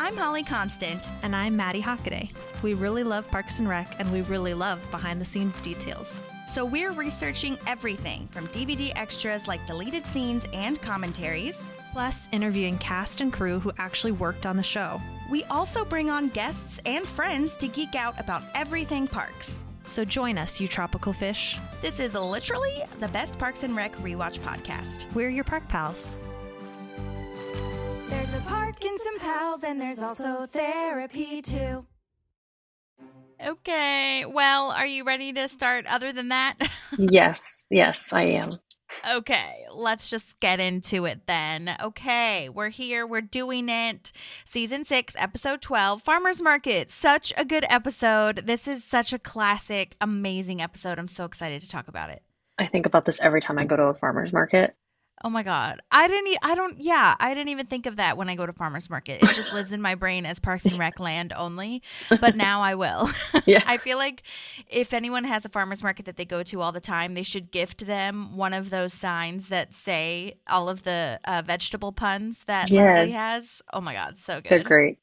I'm Holly Constant. And I'm Maddie Hockaday. We really love Parks and Rec, and we really love behind-the-scenes details. So we're researching everything from DVD extras like deleted scenes and commentaries, plus interviewing cast and crew who actually worked on the show. We also bring on guests and friends to geek out about everything parks. So join us, you tropical fish. This is literally the best Parks and Rec rewatch podcast. We're your park pals. There's a park and some pals, and there's also therapy too. Okay, well, are you ready to start other than that? Yes, I am. Okay, let's just get into it then. Okay, we're here, we're doing it. Season 6, episode 12, Farmer's Market. Such a good episode. This is such a classic, amazing episode. I'm so excited to talk about it. I think about this every time I go to a farmer's market. Oh my God. I didn't even think of that when I go to Farmer's Market. It just lives in my brain as Parks and Rec land only, but now I will. Yeah. I feel like if anyone has a farmer's market that they go to all the time, they should gift them one of those signs that say all of the vegetable puns that Leslie has. Oh my God, so good. They're great.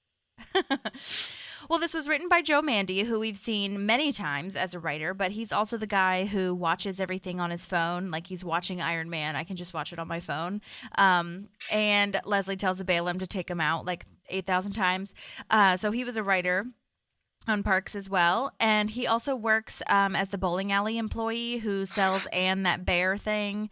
Well, this was written by Joe Mande, who we've seen many times as a writer, but he's also the guy who watches everything on his phone. Like he's watching Iron Man. I can just watch it on my phone. And Leslie tells Balaam to take him out like 8,000 times. So he was a writer on Parks as well. And he also works as the bowling alley employee who sells Anne that bear thing.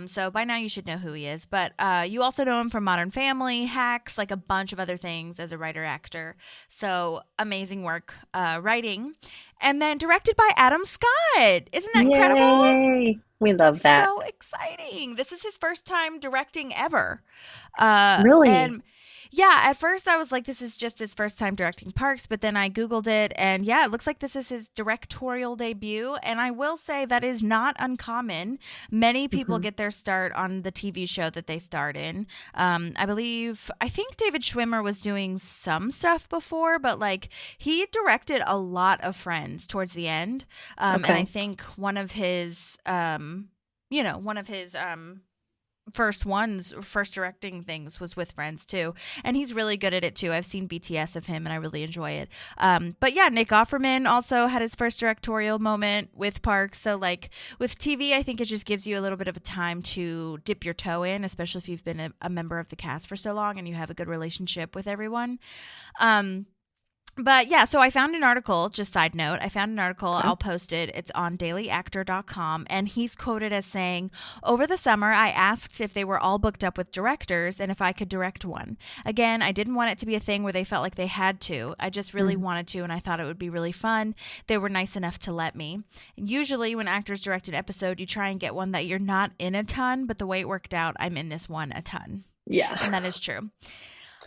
So by now you should know who he is. But you also know him from Modern Family, Hacks, like a bunch of other things as a writer-actor. So amazing work writing. And then directed by Adam Scott. Isn't that incredible? Yay! We love that. So exciting. This is his first time directing ever. Really? And yeah, at first I was like, this is just his first time directing Parks, but then I Googled it, and yeah, it looks like this is his directorial debut, and I will say that is not uncommon. Many people get their start on the TV show that they starred in. I think David Schwimmer was doing some stuff before, but like he directed a lot of Friends towards the end, and I think one of his first directing things was with Friends too, and he's really good at it too. I've seen BTS of him and I really enjoy it. But yeah, Nick Offerman also had his first directorial moment with Parks. So like with TV, I think it just gives you a little bit of a time to dip your toe in, especially if you've been a member of the cast for so long and you have a good relationship with everyone. But yeah, so I found an article, just side note, I'll post it. It's on dailyactor.com, and he's quoted as saying, "Over the summer, I asked if they were all booked up with directors and if I could direct one. Again, I didn't want it to be a thing where they felt like they had to. I just really wanted to, and I thought it would be really fun. They were nice enough to let me. Usually when actors direct an episode, you try and get one that you're not in a ton, but the way it worked out, I'm in this one a ton." Yeah. And that is true.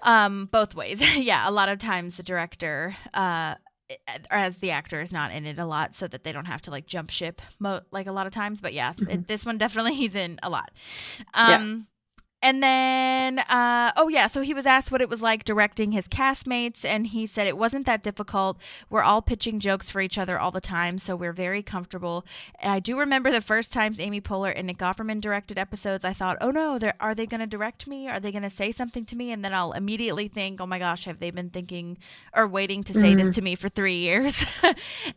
Both ways. Yeah, a lot of times the director as the actor is not in it a lot so that they don't have to like jump ship like a lot of times, but yeah, this one definitely he's in a lot. And then, so he was asked what it was like directing his castmates, and he said it wasn't that difficult. We're all pitching jokes for each other all the time, so we're very comfortable. And I do remember the first times Amy Poehler and Nick Offerman directed episodes, I thought, oh no, are they going to direct me? Are they going to say something to me? And then I'll immediately think, oh my gosh, have they been thinking or waiting to say this to me for 3 years?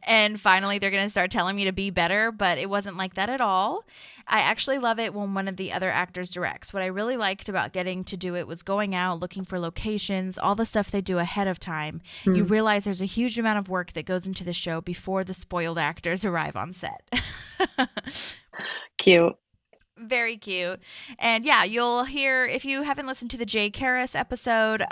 And finally, they're going to start telling me to be better, but it wasn't like that at all. I actually love it when one of the other actors directs. What I really liked about getting to do it was going out, looking for locations, all the stuff they do ahead of time. You realize there's a huge amount of work that goes into the show before the spoiled actors arrive on set. Cute. Very cute. And yeah, you'll hear, if you haven't listened to the Jay Karras episode,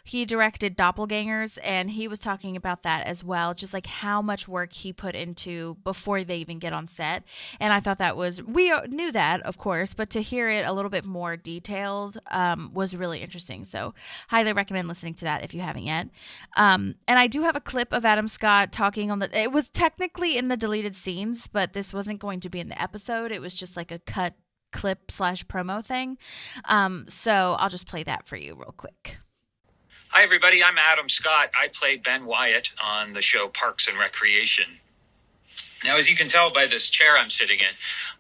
he directed Doppelgangers, and he was talking about that as well, just like how much work he put into before they even get on set. And I thought that we knew that, of course, but to hear it a little bit more detailed was really interesting. So highly recommend listening to that if you haven't yet. And I do have a clip of Adam Scott talking it was technically in the deleted scenes, but this wasn't going to be in the episode. It was just like a cut clip/promo thing. So I'll just play that for you real quick. Hi, everybody. I'm Adam Scott. I play Ben Wyatt on the show Parks and Recreation. Now, as you can tell by this chair I'm sitting in,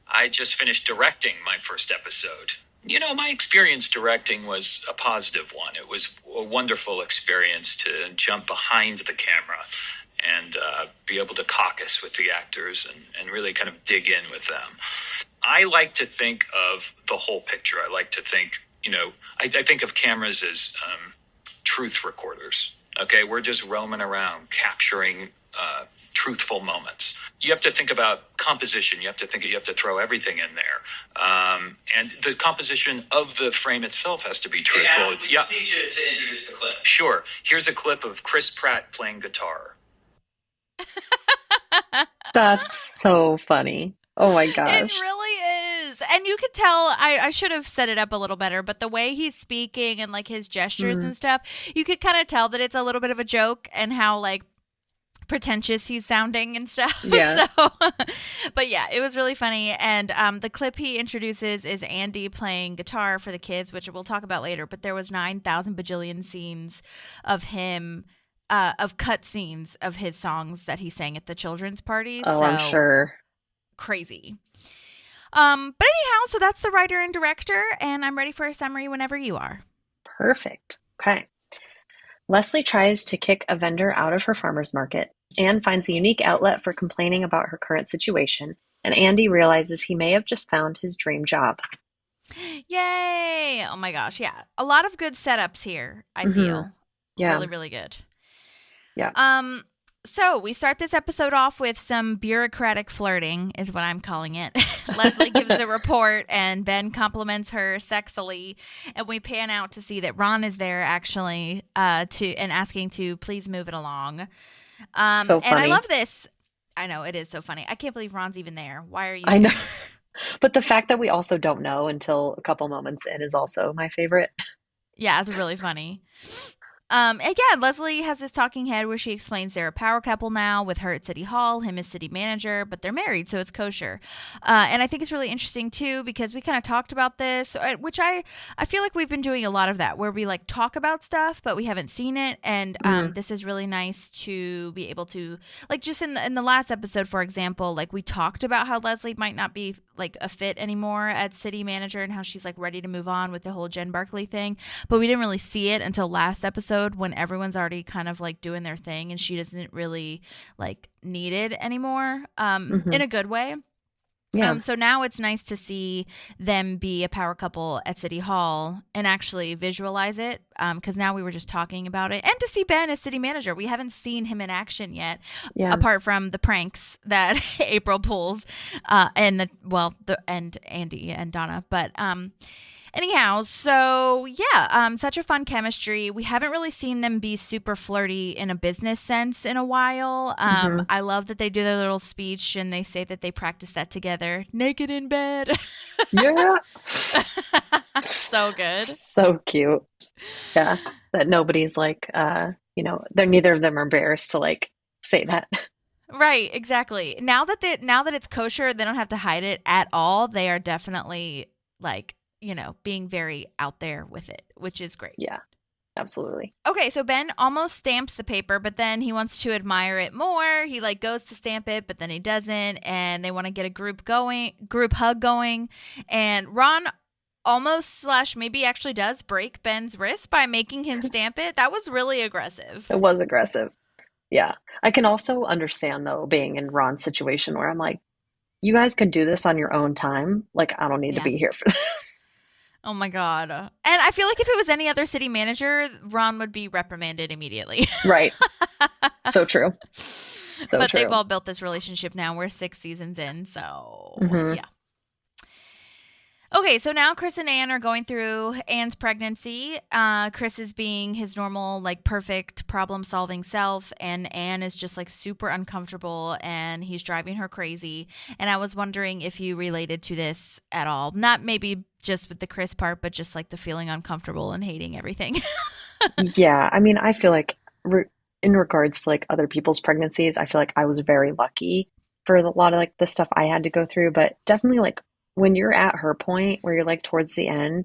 I just finished directing my first episode. My experience directing was a positive one. It was a wonderful experience to jump behind the camera and be able to caucus with the actors and really kind of dig in with them. I like to think of the whole picture. I like to think, I think of cameras as truth recorders. Okay, we're just roaming around capturing truthful moments. You have to think about composition. You have to throw everything in there, and the composition of the frame itself has to be truthful. Yeah, we need you to introduce the clip. Sure. Here's a clip of Chris Pratt playing guitar. That's so funny. Oh my gosh. It really is. And you could tell, I should have set it up a little better, but the way he's speaking and like his gestures and stuff, you could kind of tell that it's a little bit of a joke and how like pretentious he's sounding and stuff. Yeah. So, but yeah, it was really funny. And the clip he introduces is Andy playing guitar for the kids, which we'll talk about later. But there was 9,000 bajillion scenes of him, of cut scenes of his songs that he sang at the children's parties. Oh, so, I'm sure. Crazy. But anyhow, so that's the writer and director, and I'm ready for a summary whenever you are. Perfect. Okay. Leslie tries to kick a vendor out of her farmer's market. Anne finds a unique outlet for complaining about her current situation, and Andy realizes he may have just found his dream job. Yay! Oh my gosh, yeah. A lot of good setups here, I feel. Yeah. Really, really good. Yeah. So we start this episode off with some bureaucratic flirting, is what I'm calling it. Leslie gives a report, and Ben compliments her sexily, and we pan out to see that Ron is there actually, and asking to please move it along. So funny. And I love this. I know, it is so funny. I can't believe Ron's even there. Why are you? I know. But the fact that we also don't know until a couple moments in is also my favorite. Yeah, it's really funny. Again, Leslie has this talking head where she explains they're a power couple now with her at City Hall, him as city manager, but they're married, so it's kosher. And I think it's really interesting, too, because we kind of talked about this, which I feel like we've been doing a lot of that, where we like talk about stuff, but we haven't seen it. And this is really nice to be able to, like just in the last episode, for example, like we talked about how Leslie might not be like a fit anymore as city manager and how she's like ready to move on with the whole Jen Barkley thing. But we didn't really see it until last episode when everyone's already kind of like doing their thing and she doesn't really like need it anymore in a good way. Yeah. So now it's nice to see them be a power couple at City Hall and actually visualize it because now we were just talking about it. And to see Ben as city manager. We haven't seen him in action yet, apart from the pranks that April pulls and Andy and Donna. But anyhow, so yeah, such a fun chemistry. We haven't really seen them be super flirty in a business sense in a while. I love that they do their little speech and they say that they practice that together, naked in bed. Yeah. So good. So cute. Yeah. That nobody's like, they're neither of them are embarrassed to like say that. Right, exactly. Now that it's kosher, they don't have to hide it at all. They are definitely like, being very out there with it, which is great. Yeah, absolutely. Okay, so Ben almost stamps the paper, but then he wants to admire it more. He like goes to stamp it, but then he doesn't, and they want to get a group hug going. And Ron almost / maybe actually does break Ben's wrist by making him stamp it. That was really aggressive. It was aggressive. Yeah. I can also understand though, being in Ron's situation where I'm like, you guys could do this on your own time. Like, I don't need to be here for this. Oh my God. And I feel like if it was any other city manager, Ron would be reprimanded immediately. Right. So true. But they've all built this relationship now. We're 6 seasons in. So yeah. Okay, so now Chris and Anne are going through Anne's pregnancy. Chris is being his normal, like, perfect problem-solving self, and Anne is just, like, super uncomfortable, and he's driving her crazy. And I was wondering if you related to this at all. Not maybe just with the Chris part, but just, like, the feeling uncomfortable and hating everything. Yeah, I mean, I feel like in regards to, like, other people's pregnancies, I feel like I was very lucky for a lot of, like, the stuff I had to go through, but definitely, like, when you're at her point where you're like towards the end,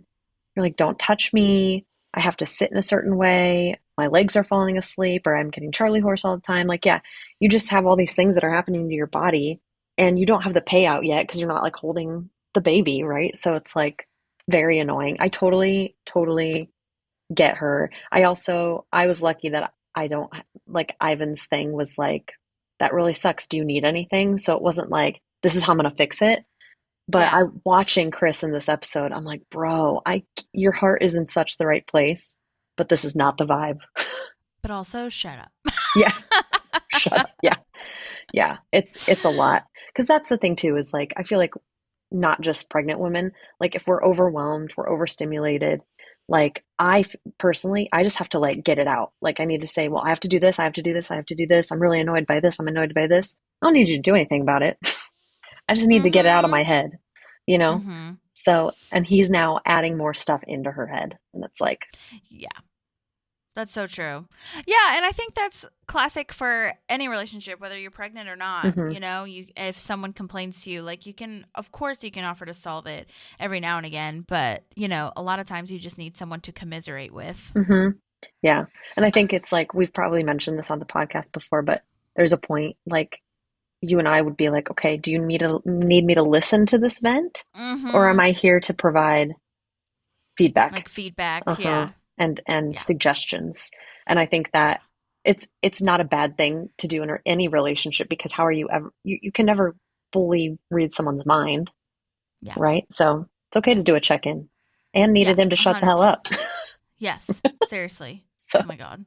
you're like, don't touch me. I have to sit in a certain way. My legs are falling asleep or I'm getting Charlie horse all the time. Like, yeah, you just have all these things that are happening to your body and you don't have the payout yet because you're not like holding the baby, right? So it's like very annoying. I totally, totally get her. I was lucky that I don't like Ivan's thing was like, that really sucks. Do you need anything? So it wasn't like, this is how I'm gonna fix it. But Yeah. watching Chris in this episode, I'm like, bro, your heart is in such the right place, but this is not the vibe. But also, shut up. Yeah. Shut up. Yeah. Yeah. It's a lot. Because that's the thing too, is like, I feel like not just pregnant women, like if we're overwhelmed, we're overstimulated, like personally, I just have to like get it out. Like I need to say, well, I have to do this, I have to do this, I have to do this. I'm really annoyed by this, I'm annoyed by this. I don't need you to do anything about it. I just need to get it out of my head, you know? Mm-hmm. So, and he's now adding more stuff into her head. And it's like, Yeah. That's so true. Yeah, and I think that's classic for any relationship, whether you're pregnant or not. Mhm. You know, if someone complains to you, like of course you can offer to solve it every now and again, but you know, a lot of times you just need someone to commiserate with. Yeah. And I think it's like, we've probably mentioned this on the podcast before, but there's a point like you and I would be like, okay, do you need me to listen to this vent? Or am I here to provide feedback? Like feedback, Uh-huh. yeah. And Yeah. suggestions. And I think that it's not a bad thing to do in any relationship, because how are you ever, you can never fully read someone's mind. Yeah. Right? So it's okay to do a check-in. And needed him to shut the hell 100%. up. Yes, seriously. So Oh my God.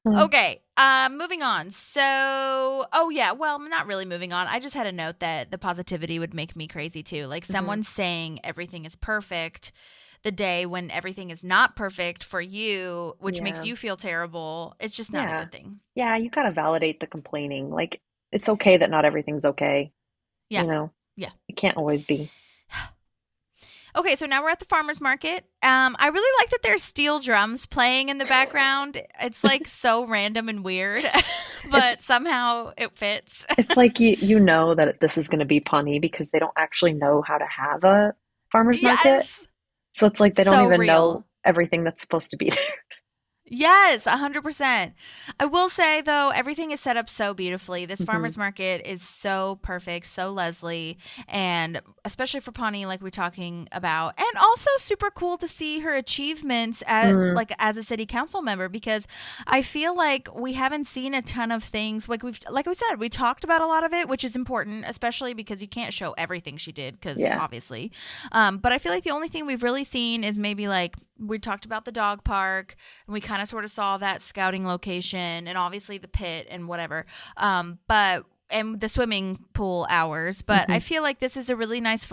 Okay, moving on. So, oh yeah, well, not really moving on. I just had a note that the positivity would make me crazy too. Like someone saying everything is perfect the day when everything is not perfect for you, which makes you feel terrible. It's just not a good thing. Yeah, you gotta validate the complaining. Like, it's okay that not everything's okay. Yeah. You know? Yeah. It can't always be. Okay, so now we're at the farmer's market. I really like that there's steel drums playing in the background. It's like so random and weird, but somehow it fits. It's like you know that this is going to be punny because they don't actually know how to have a farmer's market. So it's like they don't even know everything that's supposed to be there. Yes, 100%. I will say, though, everything is set up so beautifully. This farmer's market is so perfect, so Leslie, and especially for Pawnee, like we're talking about, and also super cool to see her achievements as a city council member, because I feel like we haven't seen a ton of things. Like we said, we talked about a lot of it, which is important, especially because you can't show everything she did, because obviously. But I feel like the only thing we've really seen is maybe like, we talked about the dog park, and we kind of sort of saw that scouting location, and obviously the pit and whatever. And the swimming pool hours. But I feel like this is a really nice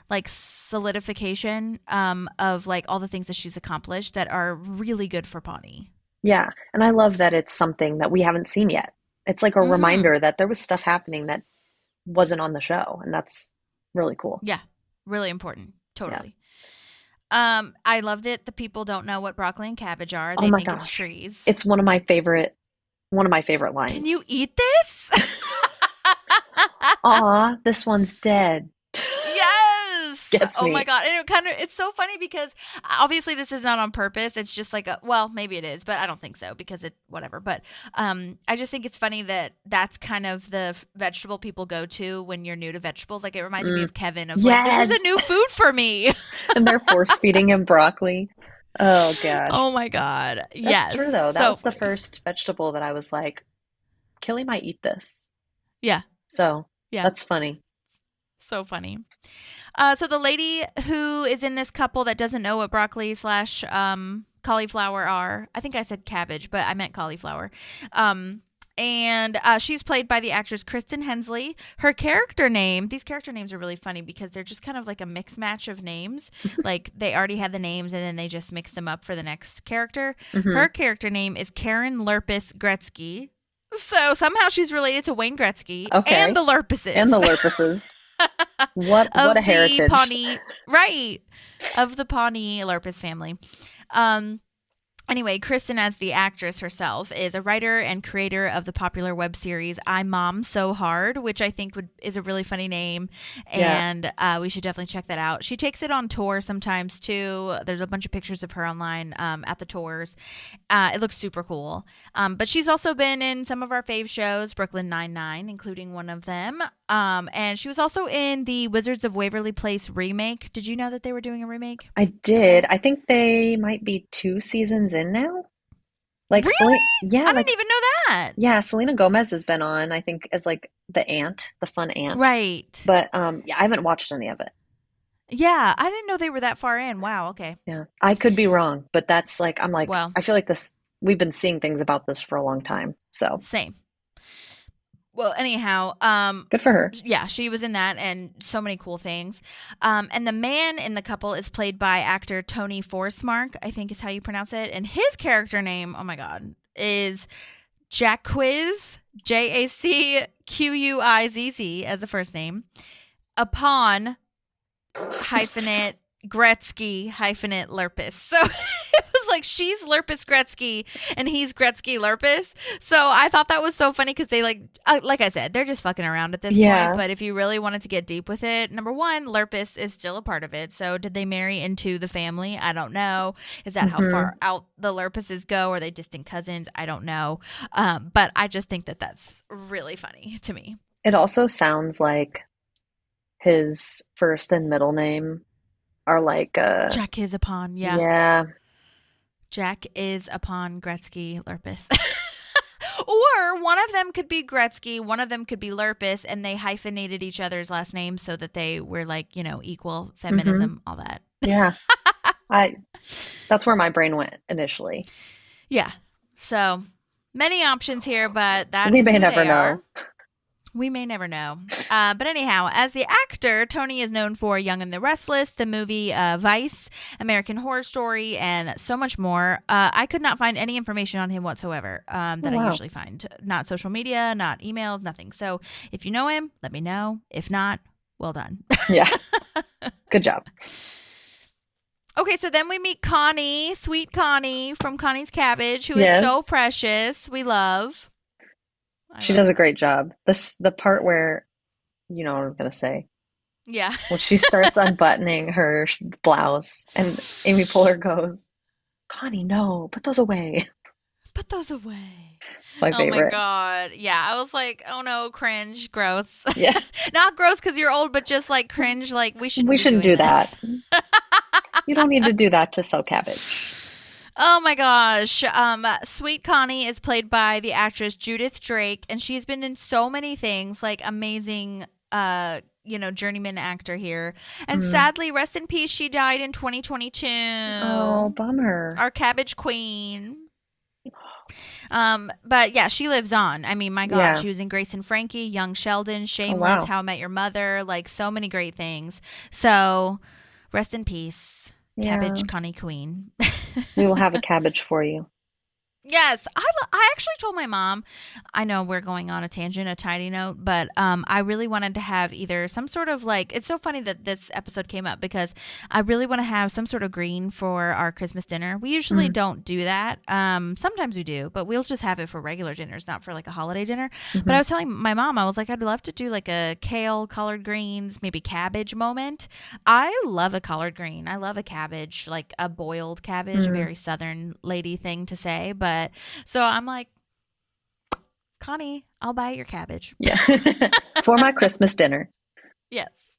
like solidification of like all the things that she's accomplished that are really good for Pawnee. Yeah. And I love that it's something that we haven't seen yet. It's like a reminder that there was stuff happening that wasn't on the show, and that's really cool. Yeah. Really important. Totally. Yeah. I loved it. The people don't know what broccoli and cabbage are. They think it's trees. It's one of my favorite lines. Can you eat this? Aw, this one's dead. Yes. Gets me. Oh my God. And it's so funny because obviously this is not on purpose. It's just like maybe it is, but I don't think so because whatever. But I just think it's funny that that's kind of the vegetable people go to when you're new to vegetables. Like it reminded me of Kevin of like, this is a new food for me. And they're force feeding him broccoli. Oh gosh. Oh my God. That's true though. That was the first vegetable that I was like, Kelly might eat this. Yeah. So that's funny. So funny. So the lady who is in this couple that doesn't know what broccoli / cauliflower are, I think I said cabbage, but I meant cauliflower. And she's played by the actress Kristen Hensley. Her character name, these character names are really funny because they're just kind of like a mix match of names. Like they already had the names and then they just mixed them up for the next character. Her character name is Karen Lurpis Gretzky. So somehow she's related to Wayne Gretzky and the Lurpises. What a heritage. Pawnee, right, of the Pawnee Lurpis family. Anyway, Kristen, as the actress herself, is a writer and creator of the popular web series I Mom So Hard, which I think is a really funny name, and we should definitely check that out. She takes it on tour sometimes too. There's a bunch of pictures of her online at the tours. It looks super cool. But she's also been in some of our fave shows, Brooklyn Nine-Nine, including one of them. And she was also in the Wizards of Waverly Place remake. Did you know that they were doing a remake? I did. I think they might be 2 seasons in now. Like Really? yeah, I like didn't even know that. yeah, Selena Gomez has been on, I think, as like the aunt, the fun aunt. Right. But yeah, I haven't watched any of it. Yeah, I didn't know they were that far in. Wow, okay. Yeah. I could be wrong, but that's like I'm like Well, I feel like we've been seeing things about this for a long time. So same. Well, anyhow, good for her. yeah, she was in that and so many cool things. And the man in the couple is played by actor Tony Forcemark, I think is how you pronounce it. And his character name, oh my God, is Jacquizz, Jacquizz as the first name, upon hyphenate Gretzky hyphenate Lurpus. So it was like she's Lurpus Gretzky and he's Gretzky Lurpus. So I thought that was so funny because they like I said, they're just fucking around at this point. But if you really wanted to get deep with it, number one, Lurpus is still a part of it. So did they marry into the family? I don't know. Is that how far out the Lurpuses go? Are they distant cousins? I don't know. But I just think that that's really funny to me. It also sounds like his first and middle name are like Jack is upon, yeah. Yeah. Jack is upon Gretzky Lurpus. Or one of them could be Gretzky, one of them could be Lurpus, and they hyphenated each other's last names so that they were like, you know, equal feminism, all that. Yeah. That's where my brain went initially. Yeah. So many options here, but we may never know. We may never know. But anyhow, as the actor, Tony is known for Young and the Restless, the movie Vice, American Horror Story, and so much more. I could not find any information on him whatsoever I usually find. Not social media, not emails, nothing. So if you know him, let me know. If not, well done. Yeah. Good job. Okay, so then we meet Connie, sweet Connie from Connies Cabbage, who is so precious. We love. She does a great job. The part where, you know what I'm going to say. Yeah. When she starts unbuttoning her blouse and Amy Poehler goes, Connie, no, put those away. Put those away. It's my favorite. Oh my God. Yeah. I was like, oh no, cringe, gross. Yeah. Not gross because you're old, but just like cringe. Like we shouldn't do that. You don't need to do that to sell cabbage. Oh my gosh. Sweet Connie is played by the actress Judith Drake, and she's been in so many things, like amazing, journeyman actor here. And sadly, rest in peace, she died in 2022. Oh, bummer. Our cabbage queen. But yeah, she lives on. I mean, my God, she was in Grace and Frankie, Young Sheldon, Shameless, How I Met Your Mother, like so many great things. So rest in peace, Cabbage Connie Queen. We will have a cabbage for you. Yes, I actually told my mom, I know we're going on a tangent, a tiny note, but I really wanted to have either some sort of like, it's so funny that this episode came up because I really want to have some sort of green for our Christmas dinner. We usually don't do that. Sometimes we do, but we'll just have it for regular dinners, not for like a holiday dinner. But I was telling my mom, I was like, I'd love to do like a kale, collard greens, maybe cabbage moment. I love a collard green. I love a cabbage, like a boiled cabbage, a very Southern lady thing to say, but so I'm like, Connie, I'll buy your cabbage. Yeah. For my Christmas dinner. Yes.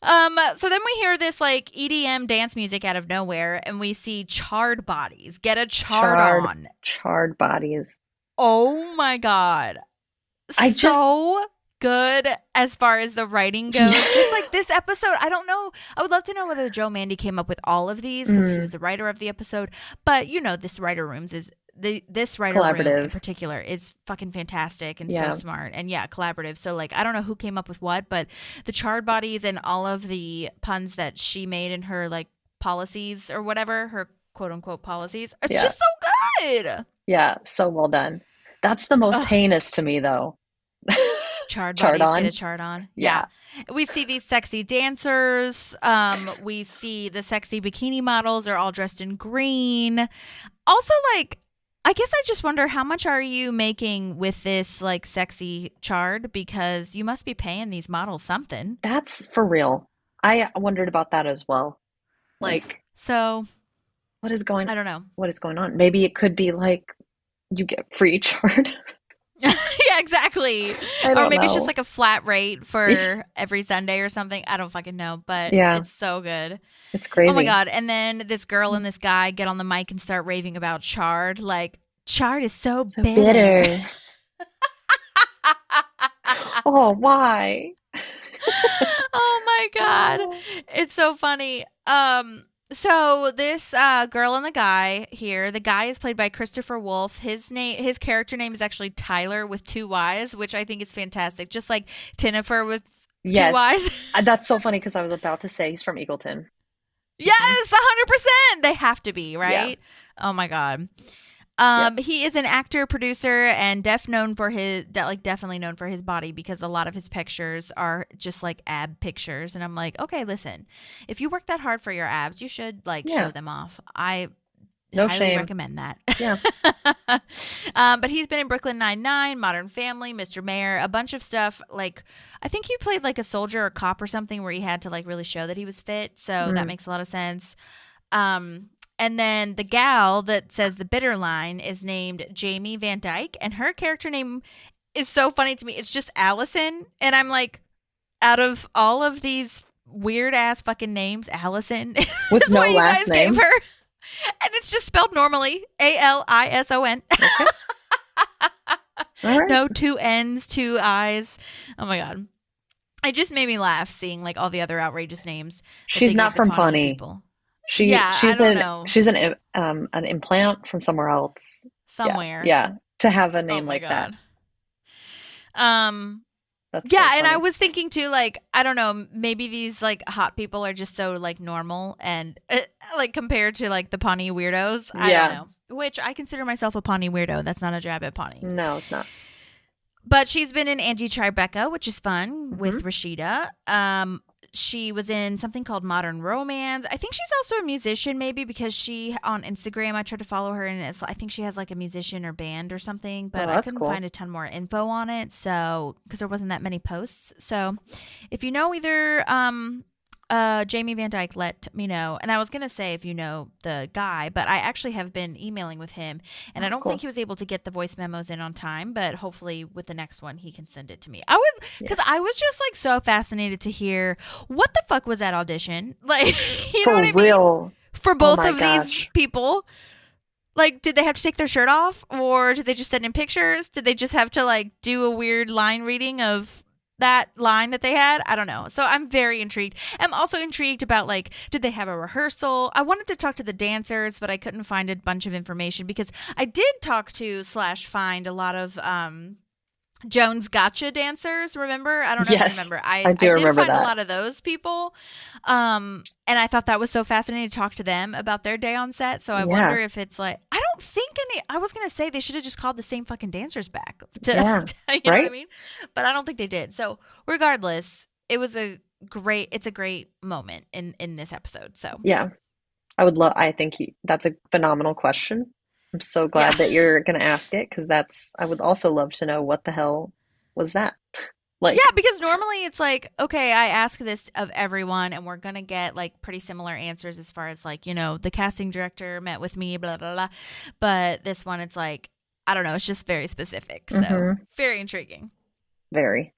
So then we hear this like EDM dance music out of nowhere and we see Chard Bodies. Get a chard on. Chard Bodies. Oh my God. Good as far as the writing goes. Just like this episode, I don't know. I would love to know whether Joe Mandy came up with all of these because he was the writer of the episode. But you know, this writer room in particular is fucking fantastic and so smart and collaborative. So like, I don't know who came up with what, but the Chard Bodies and all of the puns that she made in her like policies or whatever, her quote unquote policies, it's just so good. Yeah, so well done. That's the most heinous to me though. Chard Chard Bodies on. get a chard on. Yeah. We see these sexy dancers. We see the sexy bikini models are all dressed in green. Also, like, I guess I just wonder how much are you making with this like sexy chard, because you must be paying these models something. That's for real. I wondered about that as well. Like, So what is I don't know. on? Maybe it could be like you get free chard. Yeah, exactly. I Or don't maybe it's know. just like a flat rate for every Sunday or something. I don't fucking know, but Yeah. it's so good. It's crazy. Oh my God. And then this girl and this guy get on the mic and start raving about chard. Like, chard is so bitter. Oh, why? Oh my God. It's so funny. So this girl and the guy here, the guy is played by Christopher Wolf. His character name is actually Tyler with 2 Y's, which I think is fantastic. Just like Tinifer with 2 Y's. That's so funny because I was about to say he's from Eagleton. Yes, 100%. They have to be, right? Yeah. Oh my God. He is an actor, producer, and definitely known for his body, because a lot of his pictures are just like ab pictures. And I'm like, okay, listen, if you work that hard for your abs, you should show them off. I No highly shame. recommend that. Yeah. But he's been in Brooklyn Nine-Nine, Modern Family, Mr. Mayor, a bunch of stuff. Like, I think he played like a soldier or cop or something where he had to like really show that he was fit. So that makes a lot of sense. And then the gal that says the bitter line is named Jamie Van Dyke, and her character name is so funny to me. It's just Allison, and I'm like, out of all of these weird ass fucking names, Allison With is no what you last guys name. gave her, and it's just spelled normally, Alison. Okay. All right. No 2 N's, 2 I's. Oh my God. It just made me laugh seeing like all the other outrageous names. that She's they not give the from Pawnee Pawnee. people. She's I don't know. She's an implant from somewhere else. Somewhere. Yeah. To have a Oh name my like that. God. That's Yeah, so and I funny. was thinking too, like, I don't know, maybe these like hot people are just so like normal and like compared to like the Pawnee weirdos. I Yeah. don't know. Which I consider myself a Pawnee weirdo. That's not a jab at Pawnee. No, it's not. But she's been in Angie Tribeca, which is fun, with Mm-hmm. Rashida. She was in something called Modern Romance. I think she's also a musician, maybe, because she, on Instagram, I tried to follow her, and I think she has like a musician or band or something, but I that's couldn't cool. find a ton more info on it, so, because there wasn't that many posts. So if you know either Jamie Van Dyke, let me know. And I was going to say if you know the guy, but I actually have been emailing with him, and I don't cool. think he was able to get the voice memos in on time, but hopefully with the next one he can send it to me. I would, because I was just like so fascinated to hear what the fuck was that audition. Like, you know what I mean? For real. For both my of these gosh. people. Like, did they have to take their shirt off, or did they just send in pictures? Did they just have to like do a weird line reading of that line that they had? I don't know. So I'm very intrigued. I'm also intrigued about like, did they have a rehearsal? I wanted to talk to the dancers, but I couldn't find a bunch of information, because I did talk to / find a lot of Jones Gotcha dancers, remember? I don't know if Yes, you remember. I do did remember find that. a lot of those people. And I thought that was so fascinating to talk to them about their day on set. So I Yeah. wonder if it's like, I don't think I was going to say they should have just called the same fucking dancers back. You know what I right? mean? But I don't think they did. So regardless, it's a great moment in this episode. So Yeah. I think that's a phenomenal question. I'm so glad that you're going to ask it, because I would also love to know what the hell was that? Like, yeah, because normally it's like, okay, I ask this of everyone and we're going to get like pretty similar answers as far as like, you know, the casting director met with me, blah, blah, blah. But this one, it's like, I don't know, it's just very specific. So very intriguing. very.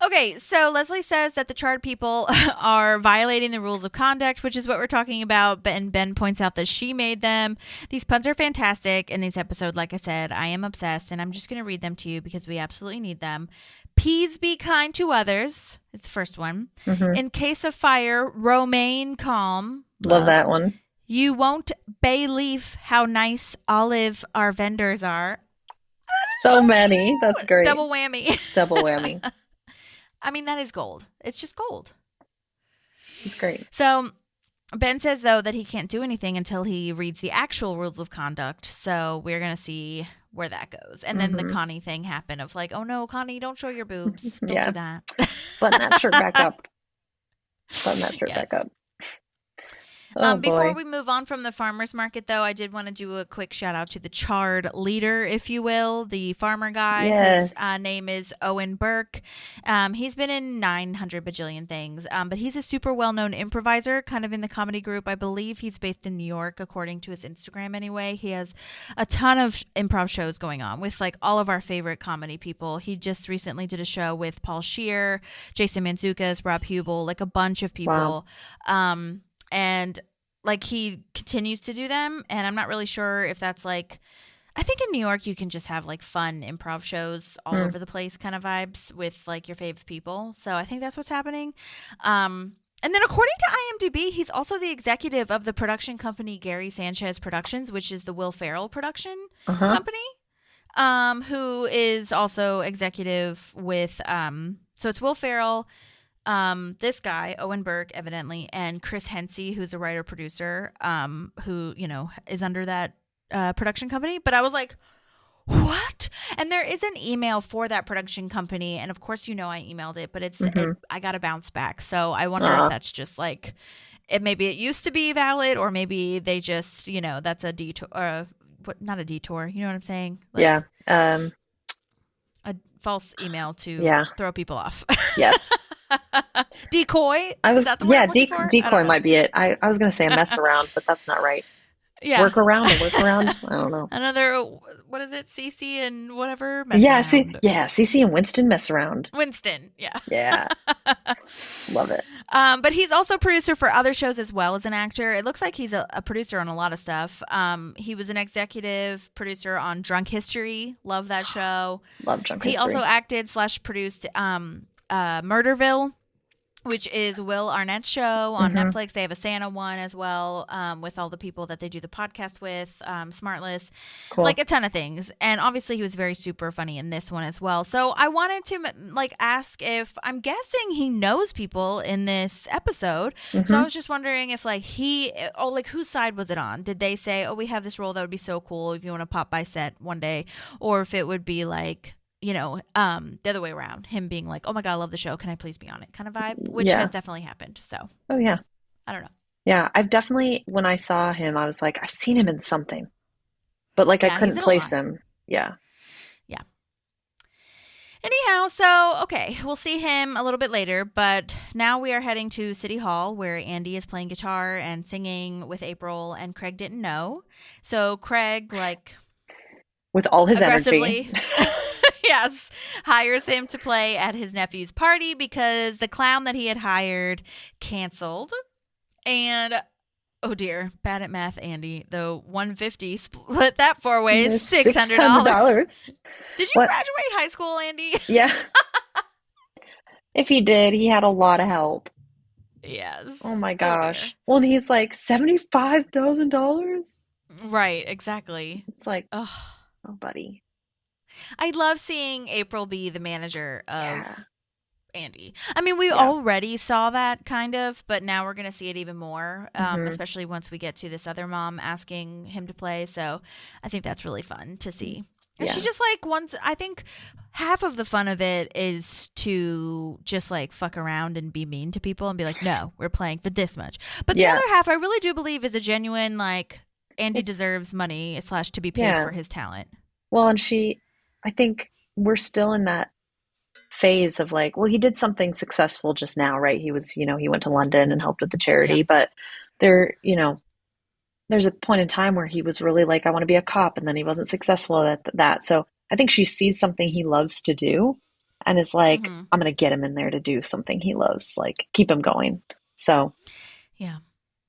Okay, so Leslie says that the Chard people are violating the rules of conduct, which is what we're talking about. And Ben points out that she made them. These puns are fantastic in this episode. Like I said, I am obsessed, and I'm just going to read them to you because we absolutely need them. Please be kind to others is the first one. In case of fire, remain calm. Love that one. You won't believe how nice Olive our vendors are. So many. That's great. Double whammy. Double whammy. I mean, that is gold. It's just gold. It's great. So Ben says, though, that he can't do anything until he reads the actual rules of conduct. So we're going to see where that goes. And then the Connie thing happened of like, oh no, Connie, don't show your boobs. Don't do that. Button that shirt back up. Button that shirt back up. Oh, before boy. we move on from the farmer's market, though, I did want to do a quick shout out to the Chard leader, if you will, the farmer guy. Yes. His name is Owen Burke. He's been in 900 bajillion things, but he's a super well-known improviser, kind of in the comedy group. I believe he's based in New York, according to his Instagram anyway. He has a ton of improv shows going on with like all of our favorite comedy people. He just recently did a show with Paul Scheer, Jason Mantzoukas, Rob Hubel, like a bunch of people. Wow. And like he continues to do them, and I'm not really sure if that's like, I think in New York you can just have like fun improv shows all over the place kind of vibes with like your fave people. So I think that's what's happening. And then according to IMDb, he's also the executive of the production company Gary Sanchez Productions, which is the Will Ferrell production company, who is also executive with so it's Will Ferrell, this guy, Owen Burke, evidently, and Chris Hensey, who's a writer-producer, who, you know, is under that production company. But I was like, what? And there is an email for that production company. And of course, you know, I emailed it, but I got a bounce back. So I wonder if that's just like, maybe it used to be valid, or maybe they just, you know, that's a detour, not a detour. You know what I'm saying? Like, yeah. A false email to throw people off. Yes. Decoy? Is that the word I'm looking for? Decoy might be it. I was going to say a mess around, but that's not right. Yeah. Workaround. I don't know. Another, what is it? Cece and whatever? Mess around. Cece and Winston mess around. Winston, yeah. Yeah. Love it. But he's also a producer for other shows as well as an actor. It looks like he's a producer on a lot of stuff. He was an executive producer on Drunk History. Love that show. Love Drunk History. He also acted / produced Murderville, which is Will Arnett's show on Netflix. They have a Santa one as well, with all the people that they do the podcast with, Smartless, like a ton of things. And obviously he was very super funny in this one as well. So I wanted to like ask if, I'm guessing he knows people in this episode. So I was just wondering if like whose side was it on? Did they say, oh, we have this role that would be so cool if you want to pop by set one day? Or if it would be like, you know, the other way around, him being like, oh my God, I love the show. Can I please be on it? Kind of vibe, which has definitely happened. So, oh yeah. I don't know. Yeah. I've definitely, when I saw him, I was like, I've seen him in something, but like I couldn't place him. Yeah. Yeah. Anyhow, so, okay, we'll see him a little bit later, but now we are heading to City Hall where Andy is playing guitar and singing with April, and Craig didn't know. So Craig, like, with all his energy. Yes, hires him to play at his nephew's party because the clown that he had hired canceled. And oh dear, bad at math, Andy. Though 150 split that 4 ways, $600. Did you graduate high school, Andy? Yeah. If he did, he had a lot of help. Yes. Oh my gosh. Well, and he's like $75,000. Right. Exactly. It's like, oh, buddy. I love seeing April be the manager of Andy. I mean, we already saw that kind of, but now we're going to see it even more, especially once we get to this other mom asking him to play. So I think that's really fun to see. And she just like I think half of the fun of it is to just like fuck around and be mean to people and be like, no, we're playing for this much. But the other half I really do believe is a genuine like Andy deserves money / to be paid for his talent. Well, and I think we're still in that phase of like, well, he did something successful just now, right? He was, you know, he went to London and helped with the charity, but there, you know, there's a point in time where he was really like, I want to be a cop, and then he wasn't successful at that. So I think she sees something he loves to do and is like, I'm going to get him in there to do something he loves, like keep him going. So yeah.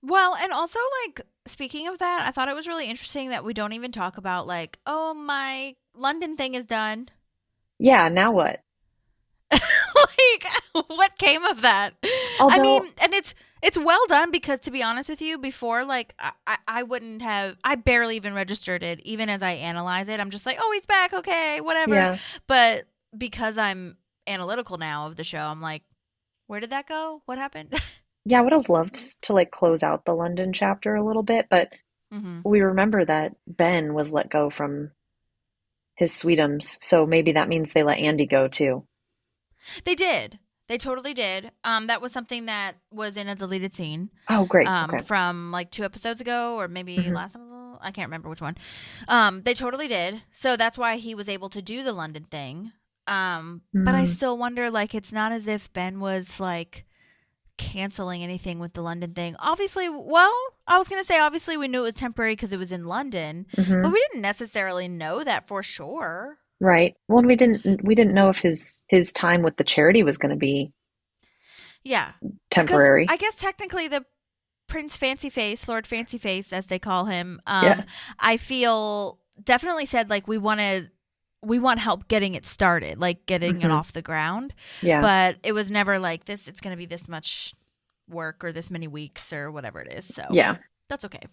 Well, and also like, speaking of that, I thought it was really interesting that we don't even talk about like, oh, my London thing is done. Yeah, now what? Like, what came of that? I mean, and it's well done because, to be honest with you, before, like, I wouldn't have, I barely even registered it, even as I analyze it. I'm just like, oh, he's back, okay, whatever. Yeah. But because I'm analytical now of the show, I'm like, where did that go? What happened? Yeah, I would have loved to like close out the London chapter a little bit, but we remember that Ben was let go from his Sweetums. So maybe that means they let Andy go too. They did. They totally did. That was something that was in a deleted scene. Oh, great. Okay. From like 2 episodes ago, or maybe Mhm. last episode. I can't remember which one. They totally did. So that's why he was able to do the London thing. But I Mm. still wonder, like, it's not as if Ben was like canceling anything with the London thing. Obviously, well, I was gonna say obviously we knew it was temporary because it was in London, but Mhm. we didn't necessarily know that for sure. Right. Well, and we didn't know if his time with the charity was going to be Yeah, because temporary. I guess technically the Prince Fancy Face, Lord Fancy Face, as they call him, Yeah. I feel definitely said like we want help getting it started, like getting it Mhm. off the ground. Yeah. But it was never like this. It's going to be this much work or this many weeks or whatever it is. So Yeah. that's okay.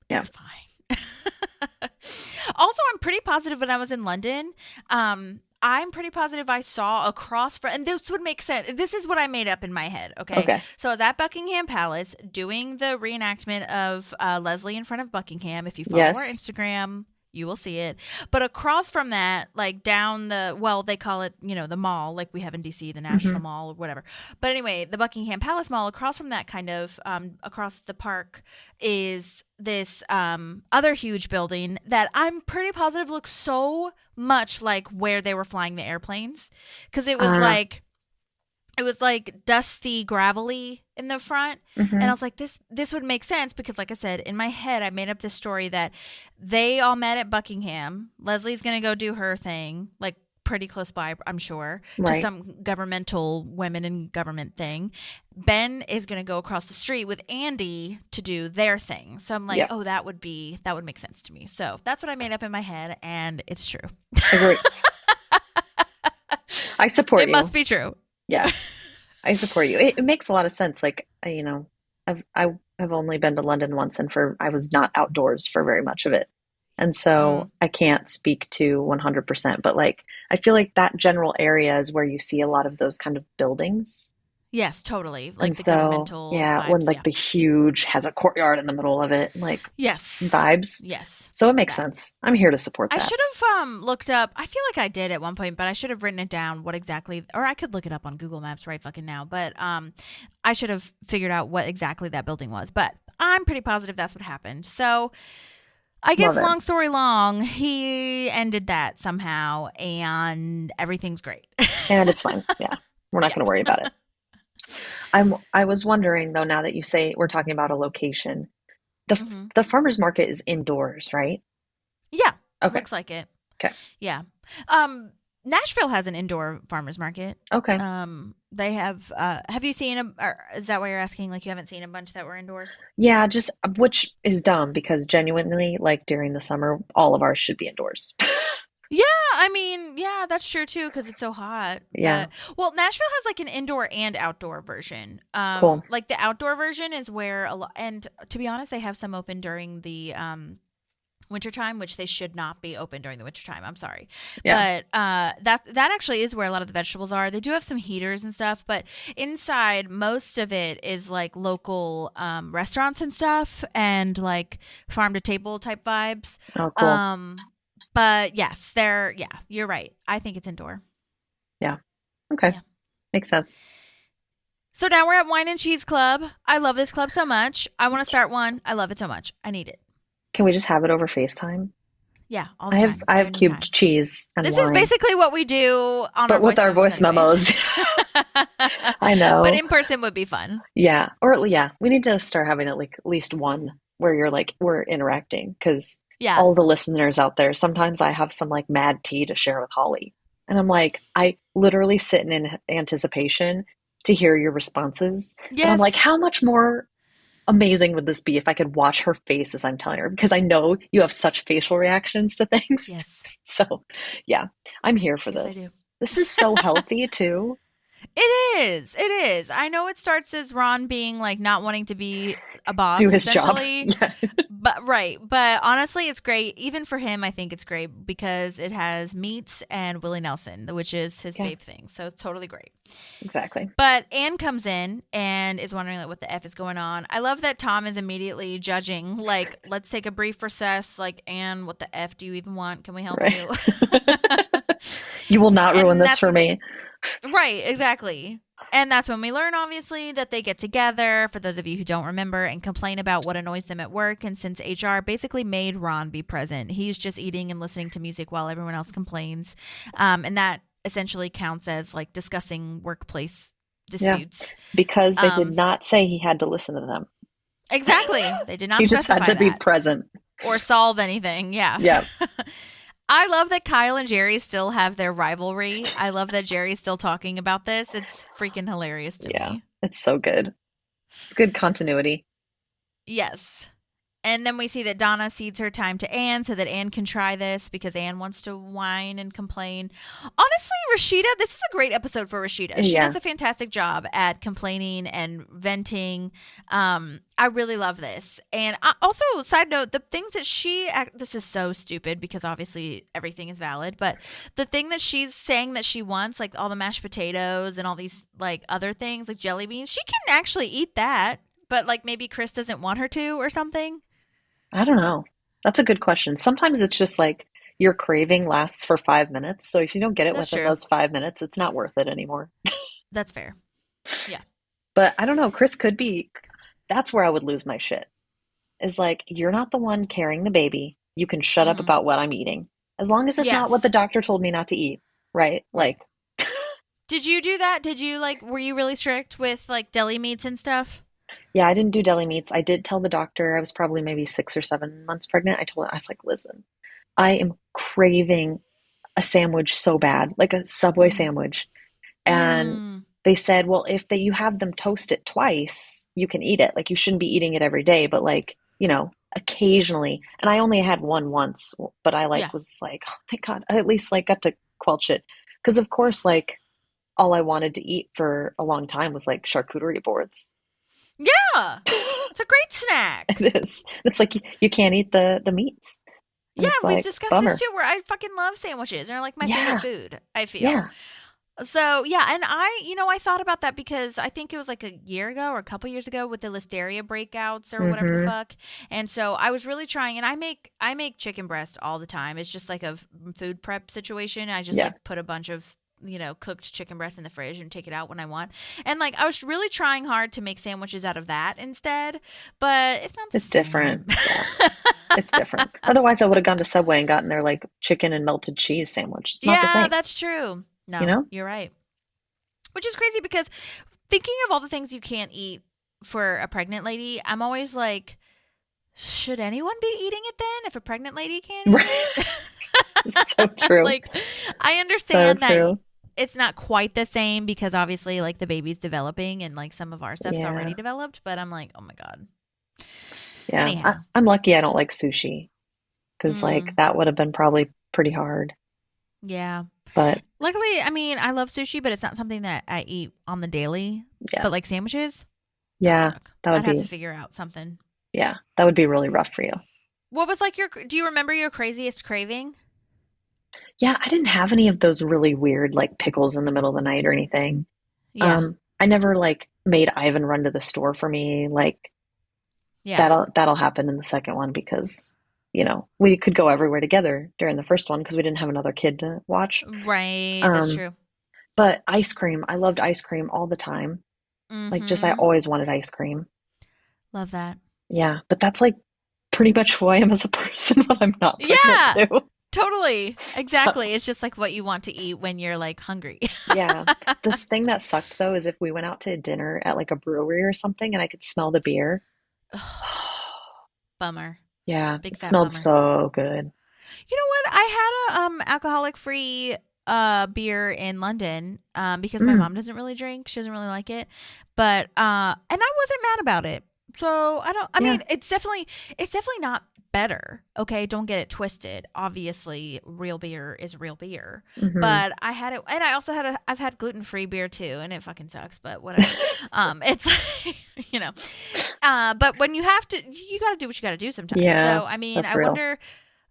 Yeah. It's fine. Also, I'm pretty positive when I was in London. I'm pretty positive I saw across from, and this would make sense. This is what I made up in my head. Okay. Okay. So I was at Buckingham Palace doing the reenactment of Leslie in front of Buckingham. If you follow our Yes. Instagram, you will see it. But across from that, like down they call it, the mall, like we have in DC, the National Mhm. Mall or whatever. But anyway, the Buckingham Palace Mall, across from that kind of, across the park is this other huge building that I'm pretty positive looks so much like where they were flying the airplanes. Because it was like dusty, gravelly in the front. And I Mhm. was like, this would make sense because, like I said, in my head, I made up this story that they all met at Buckingham. Leslie's going to go do her thing, like pretty close by, I'm sure, to Right. some governmental women in government thing. Ben is going to go across the street with Andy to do their thing. So I'm like, Yeah. oh, that would make sense to me. So that's what I made up in my head, and it's true. Agree. I support It you. must be true. Yeah. I support you. It makes a lot of sense. Like, I've only been to London once, and I was not outdoors for very much of it. And so I can't speak to 100%, but like I feel like that general area is where you see a lot of those kind of buildings. Yes, totally. And Like the so, governmental yeah, when vibes. like Yeah. the huge has a courtyard in the middle of it, like Yes. vibes. Yes. So it makes That. sense. I'm here to support I that. should have looked up. I feel like I did at one point, but I should have written it down what exactly, or I could look it up on Google Maps right fucking now. But I should have figured out what exactly that building was. But I'm pretty positive that's what happened. So I guess Love it. long story long, he ended that somehow, and everything's great. And it's fine. Yeah. We're not going to worry about it. I was wondering though, now that you say we're talking about a location, Mhm. the farmers market is indoors, right? Yeah, Okay. looks like it. Okay. Yeah. Nashville has an indoor farmers market. Okay. They have you seen or is that why you're asking, like you haven't seen a bunch that were indoors? Yeah, just which is dumb because genuinely, like during the summer, all of ours should be indoors. Yeah, I mean, yeah, that's true too because it's so hot. Yeah. Well, Nashville has like an indoor and outdoor version. Cool. Like the outdoor version is where a lot, and to be honest, they have some open during the wintertime, which they should not be open during the wintertime. I'm sorry. Yeah. But that actually is where a lot of the vegetables are. They do have some heaters and stuff, but inside most of it is like local restaurants and stuff and like farm to table type vibes. Oh, cool. But yes, you're right. I think it's indoor. Yeah. Okay. Yeah. Makes sense. So now we're at Whine and Cheese Club. I love this club so much. I want to start one. I love it so much. I need it. Can we just have it over FaceTime? Yeah, all the I time. have Every cubed time. cheese and This is wine, basically what we do on but with our voice anyways. memos. I know. But in person would be fun. Yeah. Or yeah, we need to start having at least one where you're like we're interacting because Yeah. all the listeners out there, sometimes I have some like mad tea to share with Holly. And I'm like, I literally sit in anticipation to hear your responses. Yes. And I'm like, how much more amazing would this be if I could watch her face as I'm telling her? Because I know you have such facial reactions to things. Yes. So, yeah, I'm here for Yes, I this. This is so healthy too. It is. It is. I know it starts as Ron being like not wanting to be a boss, Do his job. essentially. Yeah. But right. But honestly, it's great. Even for him, I think it's great because it has meats and Willie Nelson, which is his fave thing. So it's totally great. Exactly. But Anne comes in and is wondering like what the F is going on. I love that Tom is immediately judging, like, let's take a brief recess. Like, Anne, what the F do you even want? Can we help Right. you? You will not ruin And this that's for when- me. Right, exactly. And that's when we learn, obviously, that they get together, for those of you who don't remember, and complain about what annoys them at work. And since HR basically made Ron be present, he's just eating and listening to music while everyone else complains. And that essentially counts as like discussing workplace disputes. Because they did not say he had to listen to them. Exactly. They did not He just specify had to be that. present. Or solve anything. Yeah. Yeah. I love that Kyle and Jerry still have their rivalry. I love that Jerry's still talking about this. It's freaking hilarious to me. It's so good. It's good continuity. Yes. And then we see that Donna cedes her time to Anne so that Anne can try this because Anne wants to whine and complain. Honestly, Rashida, this is a great episode for Rashida. She does a fantastic job at complaining and venting. I really love this. And also, side note, the things that this is so stupid because obviously everything is valid, but the thing that she's saying that she wants, like all the mashed potatoes and all these like other things, like jelly beans, she can actually eat that. But like maybe Chris doesn't want her to or something. I don't know. That's a good question. Sometimes it's just like your craving lasts for 5 minutes. So if you don't get it within those 5 minutes, it's not worth it anymore. That's fair. Yeah. But I don't know. Chris could be. That's where I would lose my shit. Is like, you're not the one carrying the baby. You can shut up about what I'm eating. As long as it's not what the doctor told me not to eat. Right? Like. Did you do that? Did you were you really strict with like deli meats and stuff? Yeah, I didn't do deli meats. I did tell the doctor I was probably maybe 6 or 7 months pregnant. I was like, listen, I am craving a sandwich so bad, like a Subway sandwich. And they said, well, if you have them toast it twice, you can eat it. Like you shouldn't be eating it every day, but like, occasionally. And I only had one once, but I was like, oh thank God, I at least like got to quelch it. Because of course, like all I wanted to eat for a long time was like charcuterie boards. Yeah, it's a great snack. It is. It's like you can't eat the meats. And yeah, we've like, discussed bummer. this too, where I fucking love sandwiches. They're like my favorite food, I feel. Yeah. So, yeah, and I thought about that because I think it was like a year ago or a couple years ago with the listeria breakouts or whatever the fuck. And so I was really trying, and I make chicken breast all the time. It's just like a food prep situation. I just like put a bunch of cooked chicken breast in the fridge and take it out when I want. And like I was really trying hard to make sandwiches out of that instead, but it's not the same. Different. Yeah. It's different. Otherwise I would have gone to Subway and gotten their like chicken and melted cheese sandwich. It's not the same. That's true. No, you're right. Which is crazy because thinking of all the things you can't eat for a pregnant lady, I'm always like, should anyone be eating it then if a pregnant lady can't eat it? So true. Like, I understand that it's not quite the same because obviously like the baby's developing and like some of our stuff's already developed, but I'm like, oh my God. Yeah. Anyhow. I'm lucky I don't like sushi because like that would have been probably pretty hard. Yeah. But luckily, I mean, I love sushi, but it's not something that I eat on the daily. Yeah. But like sandwiches? Yeah. I'd have to figure out something. Yeah. That would be really rough for you. What was like do you remember your craziest craving? Yeah, I didn't have any of those really weird like pickles in the middle of the night or anything. Yeah. I never like made Ivan run to the store for me. Like that'll happen in the second one because we could go everywhere together during the first one because we didn't have another kid to watch. Right, that's true. But ice cream, I loved ice cream all the time. Like just I always wanted ice cream. Love that. Yeah, but that's like pretty much who I am as a person when I'm not pregnant too. Totally. Exactly. So, it's just like what you want to eat when you're like hungry. Yeah. This thing that sucked though is if we went out to dinner at like a brewery or something and I could smell the beer. Bummer. Yeah. Big it smelled bummer. So good. You know what? I had a alcoholic free beer in London because my mom doesn't really drink. She doesn't really like it. But and I wasn't mad about it. So I Yeah. mean, it's definitely not better. Okay, don't get it twisted. Obviously, real beer is real beer. Hmm. But I had it, and I also I've had gluten-free beer too, and it fucking sucks. But whatever. It's like, you know. But when you have to, you got to do what you got to do sometimes. Yeah, So I mean, that's real.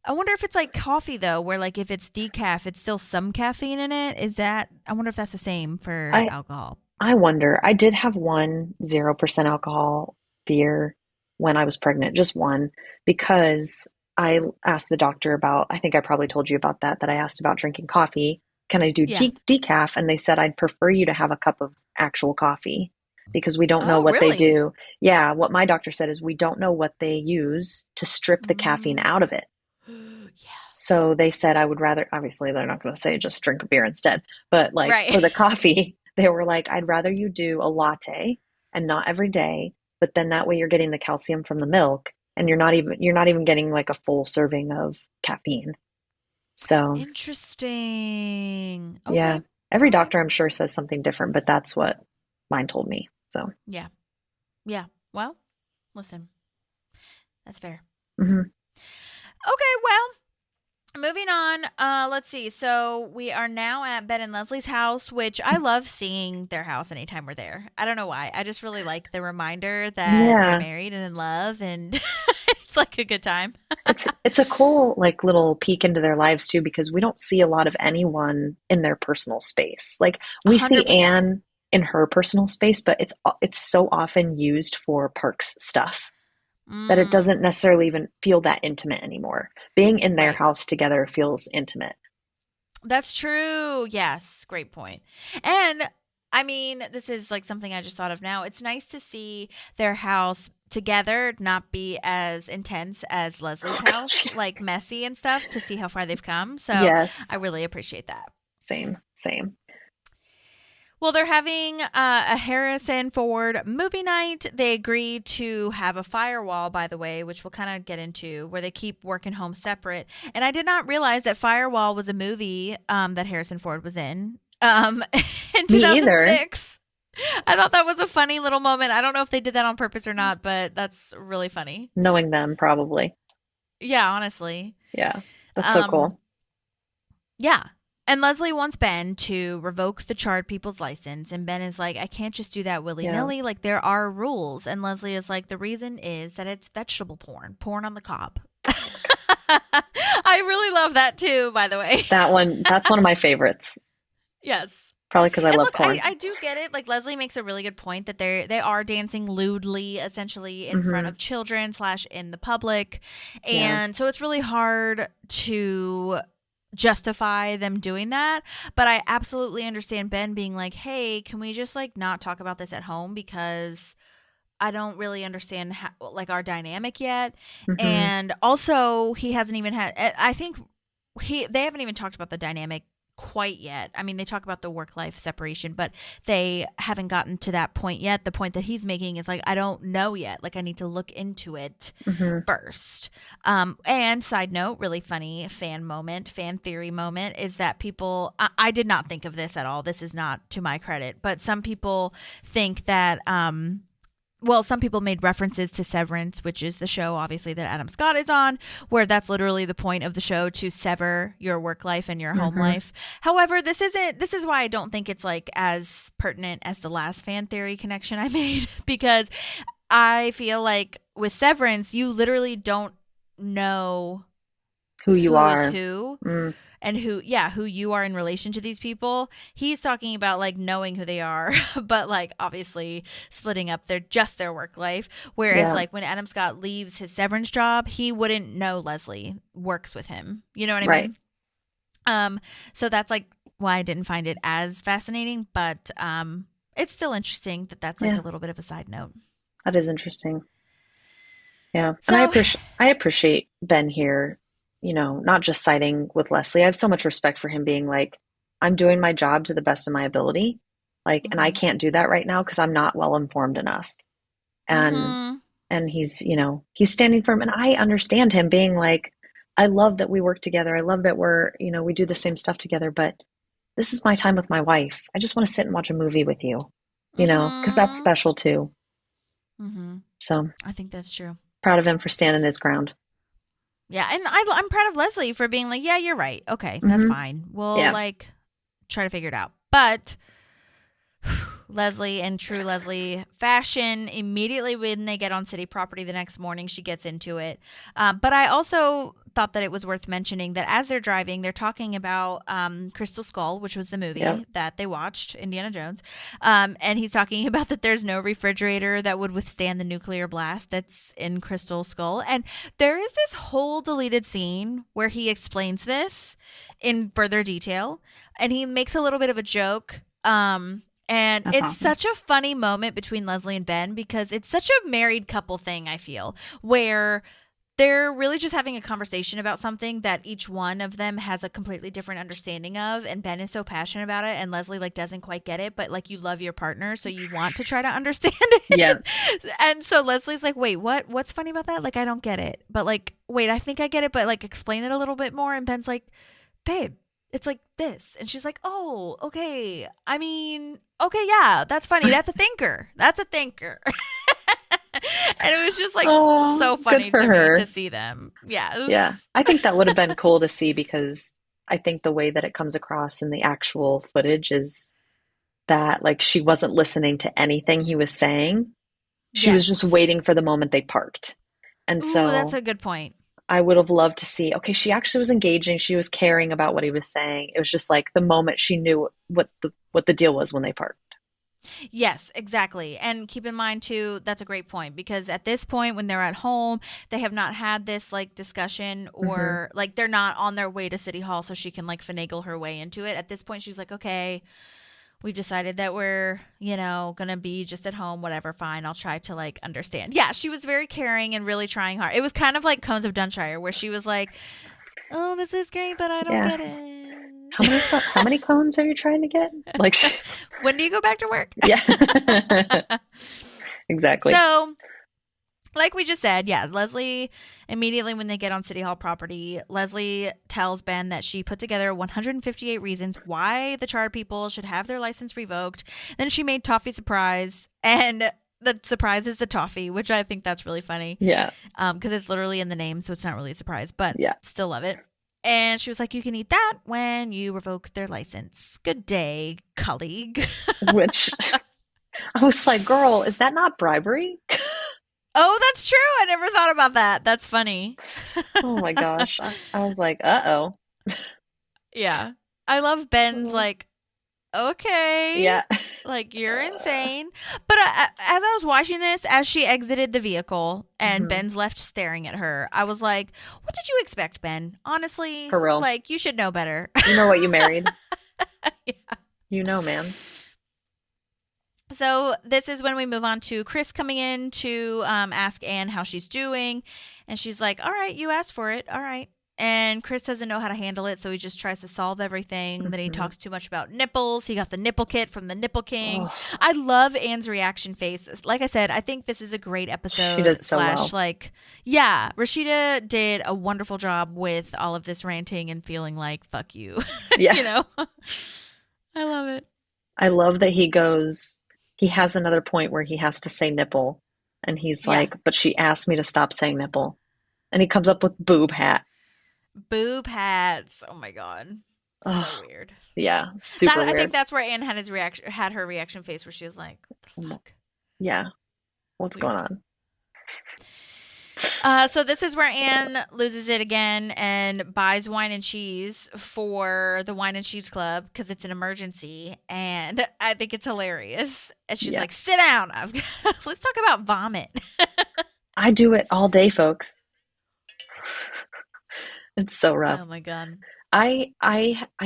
I wonder if it's like coffee though, where like if it's decaf, it's still some caffeine in it. Is that? I wonder if that's the same for I alcohol. I wonder. I did have one 0% alcohol beer when I was pregnant, just one, because I asked the doctor about, I think I probably told you about that I asked about drinking coffee. Can I do Yeah. decaf? And they said, I'd prefer you to have a cup of actual coffee because we don't know Oh, what they really? do. Yeah, what my doctor said is we don't know what they use to strip the caffeine Mm. out of it. Yeah. So they said I would rather, obviously, they're not going to say just drink a beer instead, but like Right. for the coffee, they were like, I'd rather you do a latte and not every day, but then that way you're getting the calcium from the milk and you're not even getting like a full serving of caffeine. So, Interesting. yeah, Okay. every Okay. doctor I'm sure says something different, but that's what mine told me. So, Yeah. Yeah. Well, listen, that's fair. mhm. Okay. Well, moving on. Let's see. So we are now at Ben and Leslie's house, which I love seeing their house anytime we're there. I don't know why. I just really like the reminder that they're Yeah, married and in love, and it's like a good time. it's a cool like little peek into their lives too because we don't see a lot of anyone in their personal space. Like A we see 100%. Anne in her personal space, but it's so often used for Parks stuff that it Mm, doesn't necessarily even feel that intimate anymore. Being in their right. house together feels intimate. That's true. Yes, great point. And I mean, this is like something I just thought of now. It's nice to see their house together not be as intense as Leslie's Oh house, gosh. like messy and stuff, to see how far they've come. So I Yes. really appreciate that. Same, same. Well, they're having a Harrison Ford movie night. They agreed to have a firewall, by the way, which we'll kind of get into, where they keep working home separate. And I did not realize that Firewall was a movie that Harrison Ford was in Me either. 2006. I thought that was a funny little moment. I don't know if they did that on purpose or not, but that's really funny. Knowing them, probably. Yeah, honestly. Yeah. That's so Um, cool. Yeah. And Leslie wants Ben to revoke the Chard people's license. And Ben is like, I can't just do that willy Yeah. nilly. Like, there are rules. And Leslie is like, the reason is that it's vegetable porn on the cob. I really love that too, by the way. That's one of my favorites. Yes. Probably because I And love look, porn. I do get it. Like Leslie makes a really good point that they are dancing lewdly, essentially in front Hmm. of children / in the public, Yeah. and so it's really hard to justify them doing that. But I absolutely understand Ben being like, "Hey, can we just like not talk about this at home because I don't really understand how, like our dynamic yet." Hmm. And also, he hasn't even had. I think they haven't even talked about the dynamic quite yet. I mean, they talk about the work life separation, but they haven't gotten to that point yet. The point that he's making is like, I don't know yet. Like, I need to look into it Hmm. first. And side note, really funny fan theory moment is that people, I did not think of this at all. This is not to my credit, but some people think that, well, some people made references to Severance, which is the show, obviously, that Adam Scott is on, where that's literally the point of the show, to sever your work life and your home Hmm. life. However, this is why I don't think it's like as pertinent as the last fan theory connection I made, because I feel like with Severance, you literally don't know Who you who is are. who Mm. and who you are in relation to these people. He's talking about like knowing who they are, but like obviously splitting up their work life. Whereas Yeah. like when Adam Scott leaves his Severance job, he wouldn't know Leslie works with him. You know what I Right. mean? So that's like why I didn't find it as fascinating, but it's still interesting that that's like Yeah. a little bit of a side note. That is interesting. Yeah. And So I appreciate Ben here, not just siding with Leslie. I have so much respect for him being like, I'm doing my job to the best of my ability. Like, and I mhm. can't do that right now because I'm not well informed enough. And Mhm. he's standing firm. And I understand him being like, I love that we work together. I love that we do the same stuff together, but this is my time with my wife. I just want to sit and watch a movie with you, because that's Mhm. special too. Mhm. So I think that's true. proud of him for standing his ground. Yeah, and I'm proud of Leslie for being like, yeah, you're right. Okay, that's Mm-hmm. fine. We'll Yeah. like try to figure it out. But Leslie, in true Leslie fashion, immediately when they get on city property the next morning, she gets into it. But I also thought that it was worth mentioning that as they're driving, they're talking about Crystal Skull, which was the movie Yep. that they watched, Indiana Jones. And he's talking about that there's no refrigerator that would withstand the nuclear blast that's in Crystal Skull. And there is this whole deleted scene where he explains this in further detail. And he makes a little bit of a joke. And That's it's awesome. such a funny moment between Leslie and Ben because it's such a married couple thing, I feel, where they're really just having a conversation about something that each one of them has a completely different understanding of. And Ben is so passionate about it. And Leslie like doesn't quite get it, but like you love your partner. So you want to try to understand it. Yeah. And so Leslie's like, wait, what's funny about that? Like, I don't get it. But like, wait, I think I get it. But like, explain it a little bit more. And Ben's like, babe, it's like this. And she's like, oh, okay. I mean, okay, yeah, that's funny. That's a thinker. That's a thinker. And it was just like so funny good for to her. me to see them. Yeah. It was, Yeah. I think that would have been cool to see because I think the way that it comes across in the actual footage is that like she wasn't listening to anything he was saying. She was just Yes. waiting for the moment they parked. And Ooh, so that's a good point. I would have loved to see, okay, she actually was engaging. She was caring about what he was saying. It was just like the moment she knew what the deal was when they parked. Yes, exactly. And keep in mind too, that's a great point because at this point when they're at home, they have not had this like discussion or like they're not on their way to City Hall so she can like finagle her way into it. At this point she's like, okay, we've decided that we're, gonna be just at home, whatever, fine. I'll try to like understand. Yeah, she was very caring and really trying hard. It was kind of like Cones of Dunshire where she was like, oh, this is great, but I don't Yeah. get it. How many clones are you trying to get? Like, When do you go back to work? yeah. Exactly. So, like we just said, yeah, Leslie, immediately when they get on City Hall property, Leslie tells Ben that she put together 158 reasons why the Chard people should have their license revoked. Then she made Toffee surprise, and the surprise is the toffee, which I think that's really funny. Yeah. Because it's literally in the name, so it's not really a surprise, but Yeah. still love it. And she was like, you can eat that when you revoke their license. Good day, colleague. Which I was like, girl, is that not bribery? Oh, that's true. I never thought about that. That's funny. Oh my gosh. I was like, uh-oh. Yeah. I love Ben's like, okay. Yeah. Like, you're insane. But as I was watching this, as she exited the vehicle and Ben's left staring at her, I was like, what did you expect, Ben? Honestly. For real. Like, you should know better. You know what you married. Yeah. You know, man. So this is when we move on to Chris coming in to ask Anne how she's doing. And she's like, all right, you asked for it. All right. And Chris doesn't know how to handle it, so he just tries to solve everything. Then he talks too much about nipples. He got the nipple kit from the Nipple King. Oh. I love Anne's reaction face. Like I said, I think this is a great episode. She does so well. Like, yeah, Rashida did a wonderful job with all of this ranting and feeling like, fuck you. Yeah. I love it. I love that he has another point where he has to say nipple. And he's like, but she asked me to stop saying nipple. And he comes up with boob hat. Boob hats. Oh my god. So Ugh. weird. Yeah. Super I weird. think that's where Anne had her reaction face where she was like, what the fuck? Yeah. What's Weird. going on? So this is where Anne loses it again and buys wine and cheese for the Whine and Cheese Club because it's an emergency, and I think it's hilarious. And she's like, "Sit down. Let's talk about vomit." I do it all day, folks. It's so rough. Oh my god. I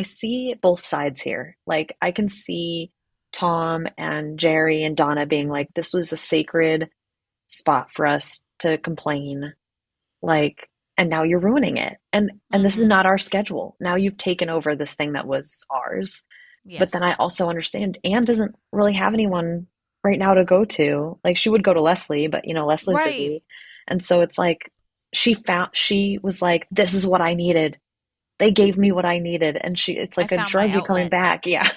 see both sides here. Like I can see Tom and Jerry and Donna being like, this was a sacred spot for us to complain. Like, and now you're ruining it. And this is not our schedule. Now you've taken over this thing that was ours. Yes. But then I also understand Anne doesn't really have anyone right now to go to. Like she would go to Leslie, but Leslie's Right. busy. And so it's like she was like, this is what I needed. They gave me what I needed. And it's like I a found drug my you coming outlet. back. Yeah.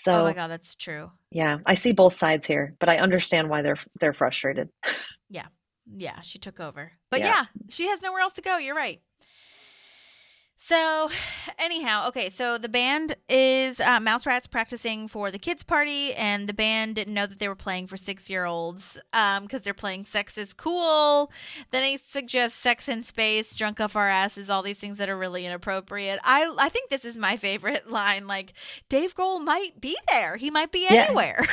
Oh my So God, that's true. yeah, I see both sides here, but I understand why they're frustrated. Yeah. Yeah, she took over. But Yeah. yeah, she has nowhere else to go. You're right. So, anyhow, okay, so the band is Mouse Rats practicing for the kids' party, and the band didn't know that they were playing for 6-year-olds because they're playing Sex is Cool. Then he suggests Sex in Space, Drunk Off Our Asses, all these things that are really inappropriate. I think this is my favorite line. Like, Dave Grohl might be there, he might be Yeah. anywhere.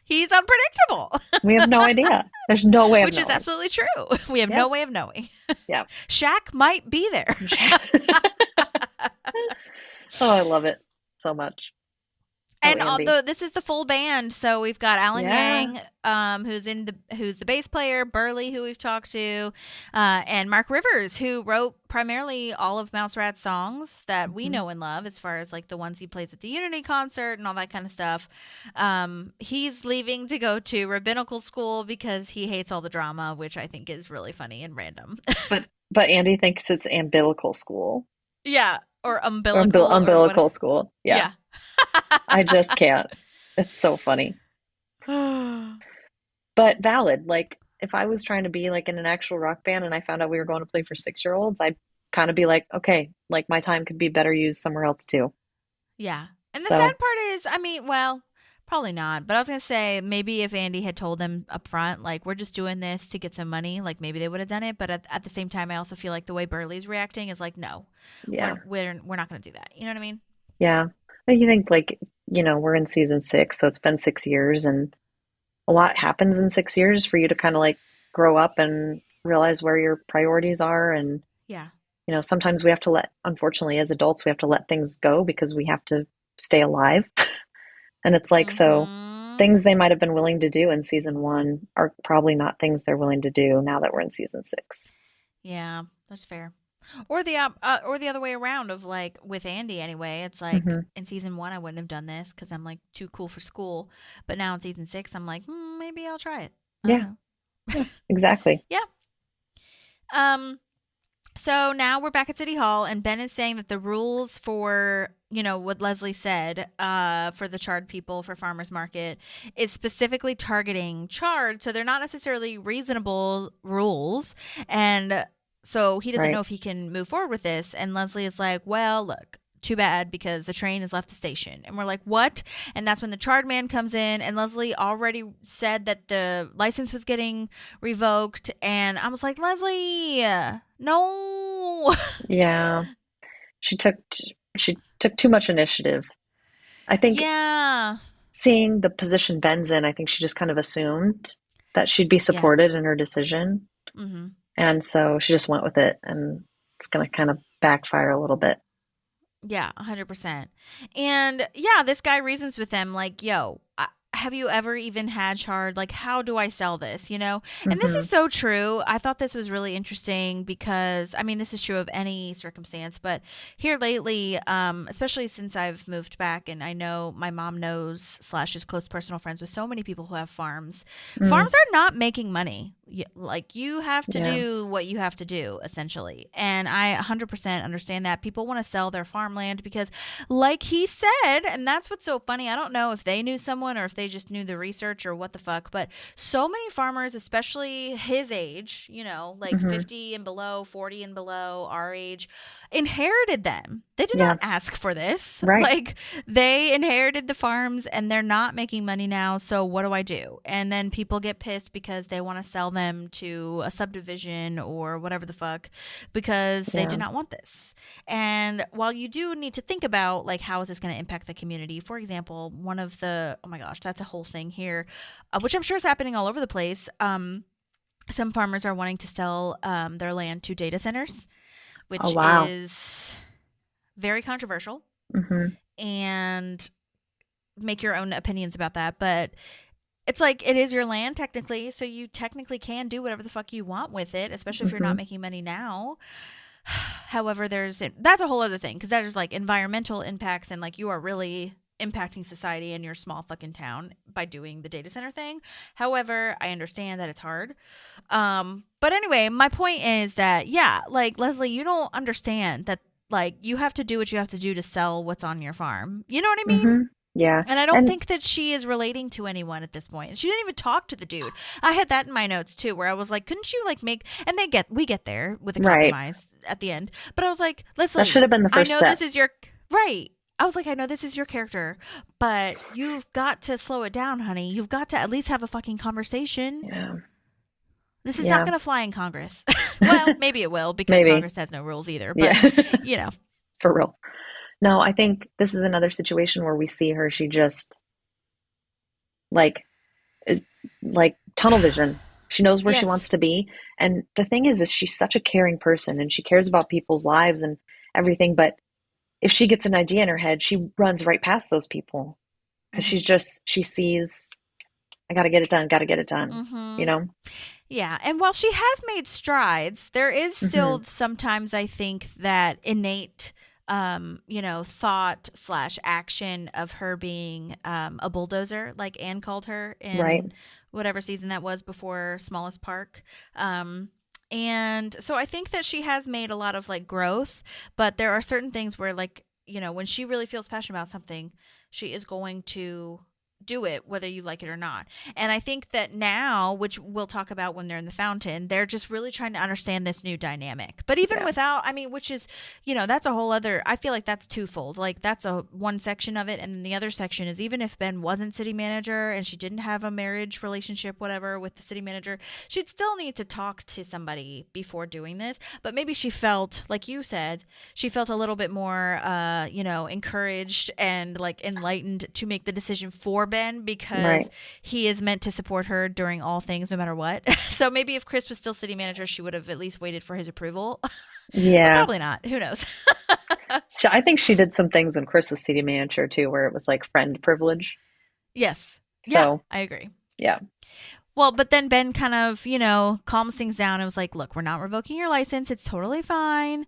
He's unpredictable. We have no idea. There's no way of Which is knowing. absolutely true. We have Yep. no way of knowing. Yeah. Shaq might be there. Oh, I love it so much. Oh, And Andy. this is the full band, so we've got Alan Yeah. Yang, who's the bass player, Burley, who we've talked to, and Mark Rivers, who wrote primarily all of Mouse Rat's songs that we know and love, as far as like the ones he plays at the Unity concert and all that kind of stuff. He's leaving to go to rabbinical school because he hates all the drama, which I think is really funny and random. But Andy thinks it's umbilical school. Yeah, or Or umbilical, umbilical school. Yeah. Yeah. I just can't. It's so funny. But valid. Like, if I was trying to be like in an actual rock band and I found out we were going to play for 6-year-olds, I'd kind of be like, okay, like my time could be better used somewhere else too. Yeah. And the So- sad part is, I mean, well, probably not. But I was going to say, maybe if Andy had told them up front, like, we're just doing this to get some money, like maybe they would have done it. But at the same time, I also feel like the way Burley's reacting is like, no, Yeah. we're not going to do that. You know what I mean? Yeah. But you think like, we're in season 6, so it's been 6 years and a lot happens in 6 years for you to kind of like grow up and realize where your priorities are. And, Yeah. sometimes we have to unfortunately, as adults, we have to let things go because we have to stay alive. And it's like, so Mhm. things they might have been willing to do in season 1 are probably not things they're willing to do now that we're in season 6. Yeah, that's fair. Or the other way around of like with Andy anyway. It's like in season 1 I wouldn't have done this because I'm like too cool for school, but now in season 6 I'm like maybe I'll try it. I don't know. Exactly. So now we're back at City Hall, and Ben is saying that the rules for, what Leslie said for the Chard people for Farmers Market is specifically targeting Chard. So they're not necessarily reasonable rules. And so he doesn't Right. know if he can move forward with this. And Leslie is like, well, look, too bad because the train has left the station. And we're like, what? And that's when the Chard man comes in, and Leslie already said that the license was getting revoked. And I was like, Leslie, no. Yeah. She took too much initiative. I think Yeah. seeing the position Ben's in, I think she just kind of assumed that she'd be supported in her decision. Mm-hmm. And so she just went with it, and it's going to kind of backfire a little bit. Yeah, 100%. And yeah, this guy reasons with them like, yo, have you ever even had Chard? Like, how do I sell this, And this is so true. I thought this was really interesting because, I mean, this is true of any circumstance, but here lately, especially since I've moved back and I know my mom knows / is close personal friends with so many people who have farms. Farms are not making money. Like, you have to do what you have to do, essentially. And I 100% understand that. People want to sell their farmland because, like he said, and that's what's so funny, I don't know if they knew someone or if they just knew the research or what the fuck, but so many farmers, especially his age, like 50 and below, 40 and below, our age, inherited them. They did not ask for this. Right. Like, they inherited the farms and they're not making money now, so what do I do? And then people get pissed because they want to sell them to a subdivision or whatever the fuck because they did not want this. And while you do need to think about, like, how is this going to impact the community? For example, one of the, oh my gosh, that's a whole thing here, which I'm sure is happening all over the place. Some farmers are wanting to sell their land to data centers, which is very controversial. And make your own opinions about that. But it's like, it is your land technically, so you technically can do whatever the fuck you want with it, especially if you're not making money now. However, that's a whole other thing because there's like environmental impacts and like you are really impacting society in your small fucking town by doing the data center thing. However, I understand that it's hard. But anyway, my point is that, like, Leslie, you don't understand that, like, you have to do what you have to do to sell what's on your farm. You know what I mean? Yeah. And I don't think that she is relating to anyone at this point. She didn't even talk to the dude. I had that in my notes too, where I was like, couldn't you like make, and we get there with a Right. compromise at the end. But I was like, Leslie, That should have been the first I know step. this is your, right. I was like, I know this is your character, but you've got to slow it down, honey. You've got to at least have a fucking conversation. Yeah. This is not going to fly in Congress. Well, maybe it will because Congress has no rules either. But, you know. For real. No, I think this is another situation where we see her. She just like tunnel vision. She knows where she wants to be. And the thing is she's such a caring person and she cares about people's lives and everything. But if she gets an idea in her head, she runs right past those people because she sees, I got to get it done, you know? Yeah. And while she has made strides, there is still sometimes I think that innate, thought / action of her being a bulldozer, like Anne called her in whatever season that was before Smallest Park. And so I think that she has made a lot of like growth, but there are certain things where like, you know, when she really feels passionate about something, she is going to do it whether you like it or not. And I think that now, which we'll talk about when they're in the fountain, they're just really trying to understand this new dynamic. But even without, I mean, which is, you know, that's a whole other, I feel like that's twofold. Like that's one section of it, and then the other section is even if Ben wasn't city manager and she didn't have a marriage relationship whatever with the city manager, she'd still need to talk to somebody before doing this. But maybe she felt, like you said, she felt a little bit more encouraged and like enlightened to make the decision for Ben because he is meant to support her during all things no matter what. So maybe if Chris was still city manager, she would have at least waited for his approval. Yeah. But probably not. Who knows? I think she did some things when Chris was city manager too, where it was like friend privilege. Yes. So, yeah, I agree. Yeah. Well, but then Ben kind of, you know, calms things down and was like, look, we're not revoking your license. It's totally fine.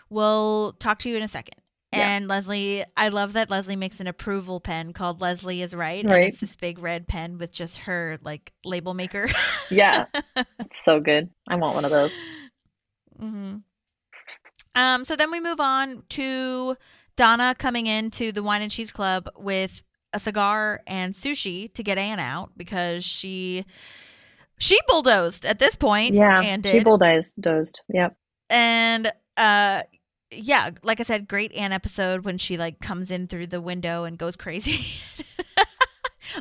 We'll talk to you in a second. Yeah. And Leslie, I love that Leslie makes an approval pen called Leslie is Right. And it's this big red pen with just her like label maker. Yeah. It's so good. I want one of those. So then we move on to Donna coming into the Whine and Cheese Club with a cigar and sushi to get Anne out because she bulldozed at this point. Yeah, Anne did. She bulldozed. Yep. And yeah, like I said, great Anne episode when she like comes in through the window and goes crazy.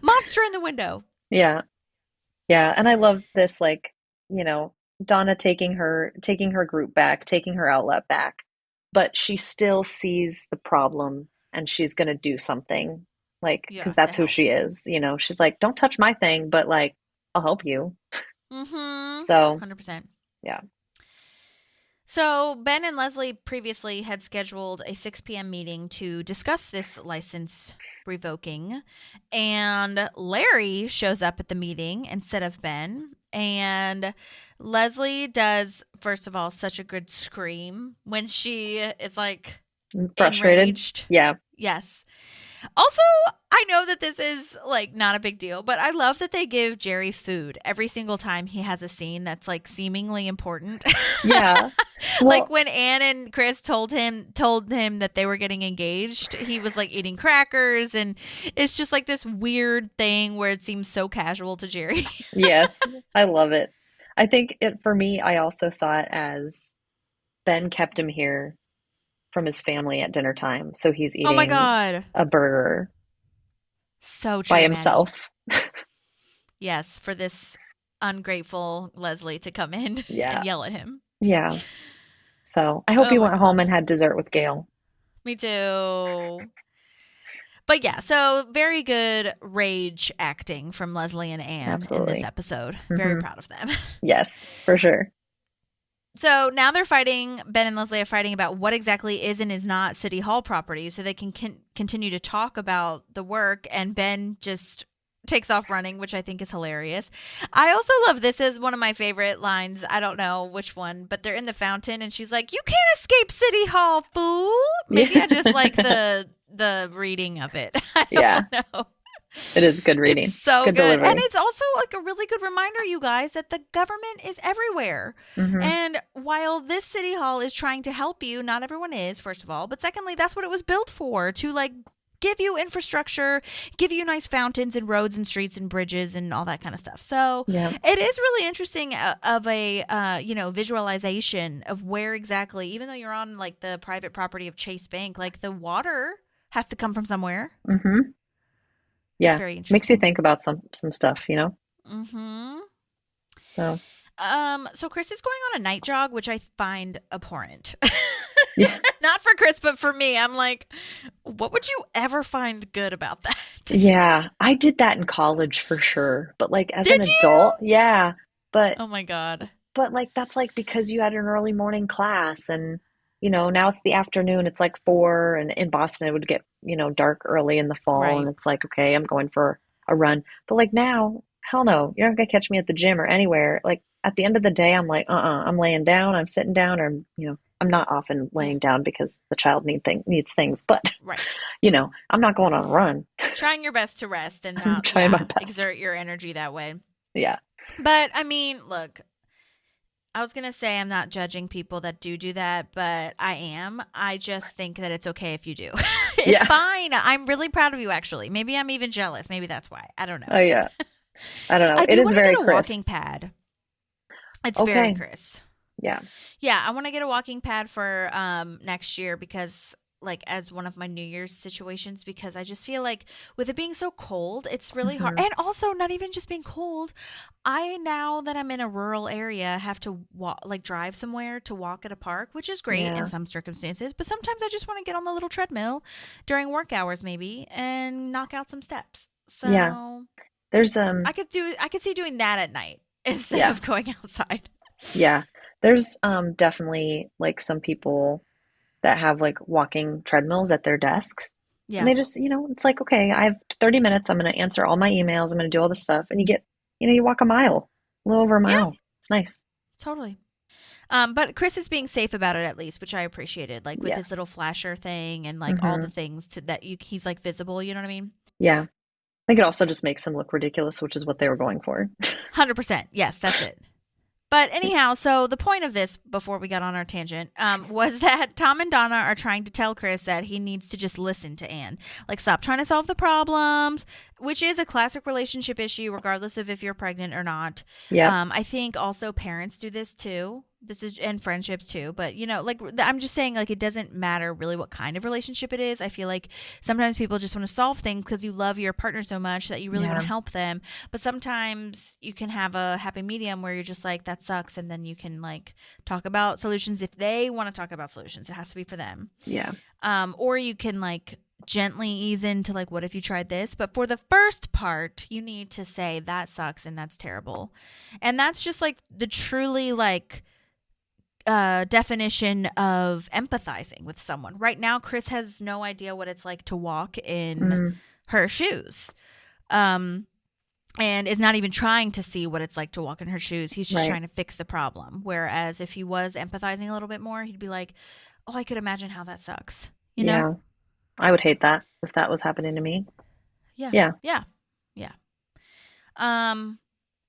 Monster in the window. Yeah. Yeah. And I love this, like, you know, Donna taking her group back, taking her outlet back, but she still sees the problem and she's going to do something, like, because that's who she is. You know, she's like, don't touch my thing, but like, I'll help you. So 100%. Yeah. So Ben and Leslie previously had scheduled a 6 p.m. meeting to discuss this license revoking, and Larry shows up at the meeting instead of Ben, and Leslie does, first of all, such a good scream when she is like frustrated. Enraged. Yeah. Yes. Also, I know that this is like not a big deal, but I love that they give Jerry food every single time he has a scene that's like seemingly important. Yeah. Like when Anne and Chris told him that they were getting engaged, he was like eating crackers, and it's just like this weird thing where it seems so casual to Jerry. Yes, I love it. I think for me, I also saw it as Ben kept him here from his family at dinner time, so he's eating a burger so by himself. Yes, for this ungrateful Leslie to come in and yell at him. Yeah. So I hope he went home and had dessert with Gail. Me too. But yeah, so very good rage acting from Leslie and Anne in this episode. Very proud of them. Yes, for sure. So now they're fighting, Ben and Leslie are fighting about what exactly is and is not City Hall property so they can continue to talk about the work, and Ben just takes off running, which I think is hilarious. I also love this as one of my favorite lines. I don't know which one, but they're in the fountain and she's like, "You can't escape City Hall, fool." Maybe I just like the reading of it. I don't know. It is good reading. It's so good. Delivery. And it's also like a really good reminder, you guys, that the government is everywhere. And while this city hall is trying to help you, not everyone is, first of all. But secondly, that's what it was built for, to like give you infrastructure, give you nice fountains and roads and streets and bridges and all that kind of stuff. So it is really interesting of a, visualization of where exactly, even though you're on like the private property of Chase Bank, like the water has to come from somewhere. Mm-hmm. Yeah. It's very interesting. Makes you think about some stuff, Mm-hmm. So. So Chris is going on a night jog, which I find abhorrent. Yeah. Not for Chris, but for me. I'm like, what would you ever find good about that? Yeah, I did that in college for sure. But like as Did an you? adult, yeah. But Oh my God. but like that's like because you had an early morning class and now it's the afternoon, it's like 4 and in Boston it would get, dark early in the fall Right. and it's like, okay, I'm going for a run. But like now, hell no, you're not gonna catch me at the gym or anywhere. Like at the end of the day, I'm like, I'm laying down, I'm sitting down, or I'm not often laying down because the child needs things, but Right. I'm not going on a run. Trying your best to rest and I'm not trying my best. exert your energy that way. Yeah. But I mean, look, I was going to say I'm not judging people that do that, but I am. I just think that it's okay if you do. It's fine. I'm really proud of you, actually. Maybe I'm even jealous. Maybe that's why. I don't know. Oh, yeah. I don't know. I It do is want to very get a Chris. walking pad. It's very Chris. Yeah. Yeah, I want to get a walking pad for next year because like as one of my New Year's situations, because I just feel like with it being so cold, it's really hard. And also not even just being cold. Now that I'm in a rural area, have to drive somewhere to walk at a park, which is great in some circumstances. But sometimes I just want to get on the little treadmill during work hours maybe and knock out some steps. So there's I could see doing that at night instead of going outside. Yeah. There's definitely like some people that have like walking treadmills at their desks. Yeah. And they just, it's like, okay, I have 30 minutes. I'm going to answer all my emails. I'm going to do all this stuff. And you get, you walk a little over a mile. Yeah. It's nice. Totally. But Chris is being safe about it at least, which I appreciated, like with his little flasher thing and like all the things he's like visible. You know what I mean? Yeah. I think it also just makes him look ridiculous, which is what they were going for. 100%. Yes, that's it. But anyhow, so the point of this, before we got on our tangent, was that Tom and Donna are trying to tell Chris that he needs to just listen to Anne. Like, stop trying to solve the problems, which is a classic relationship issue, regardless of if you're pregnant or not. Yeah. I think also parents do this too. And friendships too. But, I'm just saying, like, it doesn't matter really what kind of relationship it is. I feel like sometimes people just want to solve things because you love your partner so much that you really want to help them. But sometimes you can have a happy medium where you're just like, that sucks. And then you can, like, talk about solutions if they want to talk about solutions. It has to be for them. Yeah. Or you can, like, gently ease into, like, what if you tried this? But for the first part, you need to say, that sucks and that's terrible. And that's just, like, the truly, like, definition of empathizing with someone. Right now, Chris has no idea what it's like to walk in her shoes. And is not even trying to see what it's like to walk in her shoes. He's just trying to fix the problem. Whereas if he was empathizing a little bit more, he'd be like, oh, I could imagine how that sucks. You know? Yeah. I would hate that if that was happening to me. Yeah.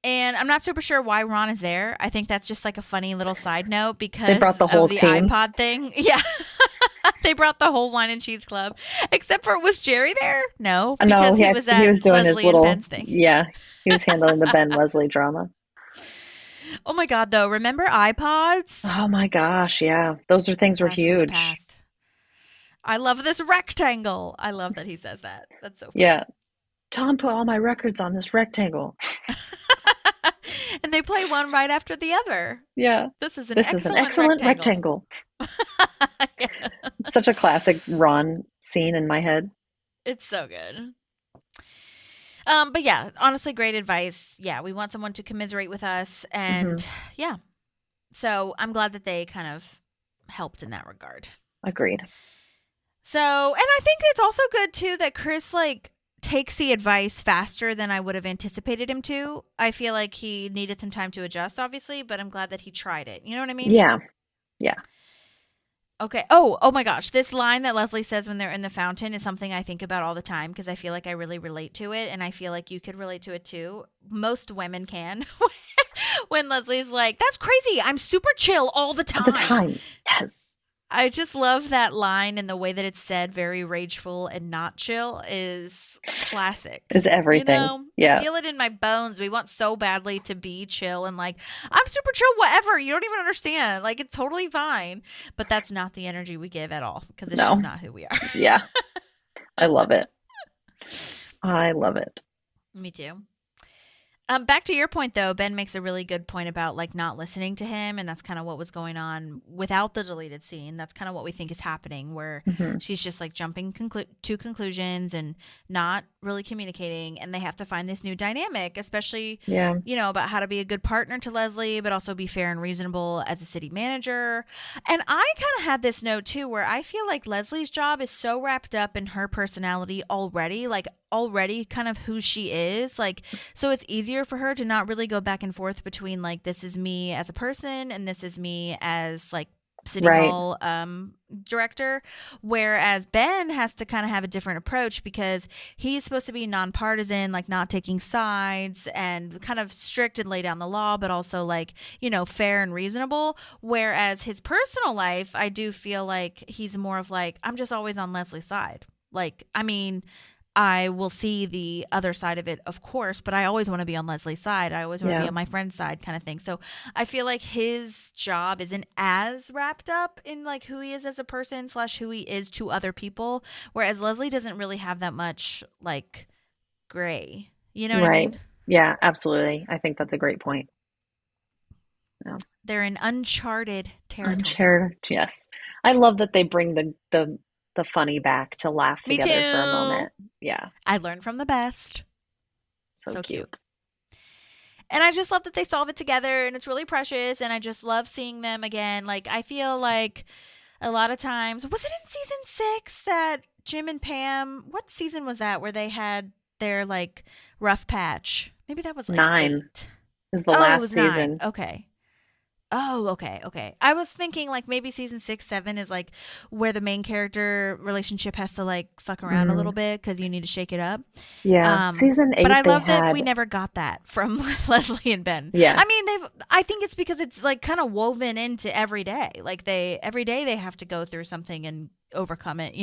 And I'm not super sure why Ron is there. I think that's just like a funny little side note because they brought the whole of the team. iPod thing. Yeah. They brought the whole Whine and Cheese Club. Except for, was Jerry there? No. Because he was doing Leslie his little Ben's thing. Yeah. He was handling the Ben Leslie drama. Oh my God, though. Remember iPods? Oh my gosh, yeah. Those things were huge. I love this rectangle. I love that he says that. That's so funny. Yeah. Tom put all my records on this rectangle. And they play one right after the other. Yeah. This is an excellent rectangle. Yeah. It's such a classic Ron scene in my head. It's so good. But yeah, honestly, great advice. Yeah, we want someone to commiserate with us. And yeah. So I'm glad that they kind of helped in that regard. Agreed. So, and I think it's also good too that Chris, like, takes the advice faster than I would have anticipated him to. I feel like he needed some time to adjust, obviously, but I'm glad that he tried it. You know what I mean? Yeah. Yeah. Okay. Oh my gosh. This line that Leslie says when they're in the fountain is something I think about all the time because I feel like I really relate to it, and I feel like you could relate to it too. Most women can. When Leslie's like, that's crazy. I'm super chill all the time. All the time. Yes. I just love that line, and the way that it's said, very rageful and not chill, is classic. Is everything. I Yeah. feel it in my bones. We want so badly to be chill and like, I'm super chill, whatever. You don't even understand. Like, it's totally fine. But that's not the energy we give at all, because it's just not who we are. Yeah. I love it. I love it. Me too. Back to your point, though, Ben makes a really good point about like not listening to him, and that's kind of what was going on without the deleted scene. That's kind of what we think is happening, where she's just like jumping to conclusions and not really communicating, and they have to find this new dynamic, especially about how to be a good partner to Leslie, but also be fair and reasonable as a city manager. And I kind of had this note too, where I feel like Leslie's job is so wrapped up in her personality already kind of who she is, like, so it's easier for her to not really go back and forth between like, this is me as a person and this is me as like city hall director, whereas Ben has to kind of have a different approach, because he's supposed to be nonpartisan, like not taking sides and kind of strict and lay down the law, but also like, fair and reasonable, whereas his personal life, I do feel like he's more of like, I'm just always on Leslie's side. Like, I mean, I will see the other side of it, of course, but I always want to be on Leslie's side. I always want to be on my friend's side, kind of thing. So I feel like his job isn't as wrapped up in like who he is as a person / who he is to other people, whereas Leslie doesn't really have that much like gray. You know what I mean? Yeah, absolutely. I think that's a great point. Yeah. They're in uncharted territory. Yes. I love that they bring the funny back to laugh together for a moment. Yeah. I learned from the best. So cute. And I just love that they solve it together, and it's really precious, and I just love seeing them again. Like, I feel like a lot of times, was it in season 6 that Jim and Pam, what season was that where they had their like rough patch? Maybe that was like 9 8. is the last season. 9. Okay. Oh, okay. I was thinking like maybe season 6, 7 is like where the main character relationship has to like fuck around a little bit because you need to shake it up. Yeah, season 8. But I love that we never got that from Leslie and Ben. Yeah, I mean I think it's because it's like kind of woven into every day. Like every day they have to go through something and overcome it.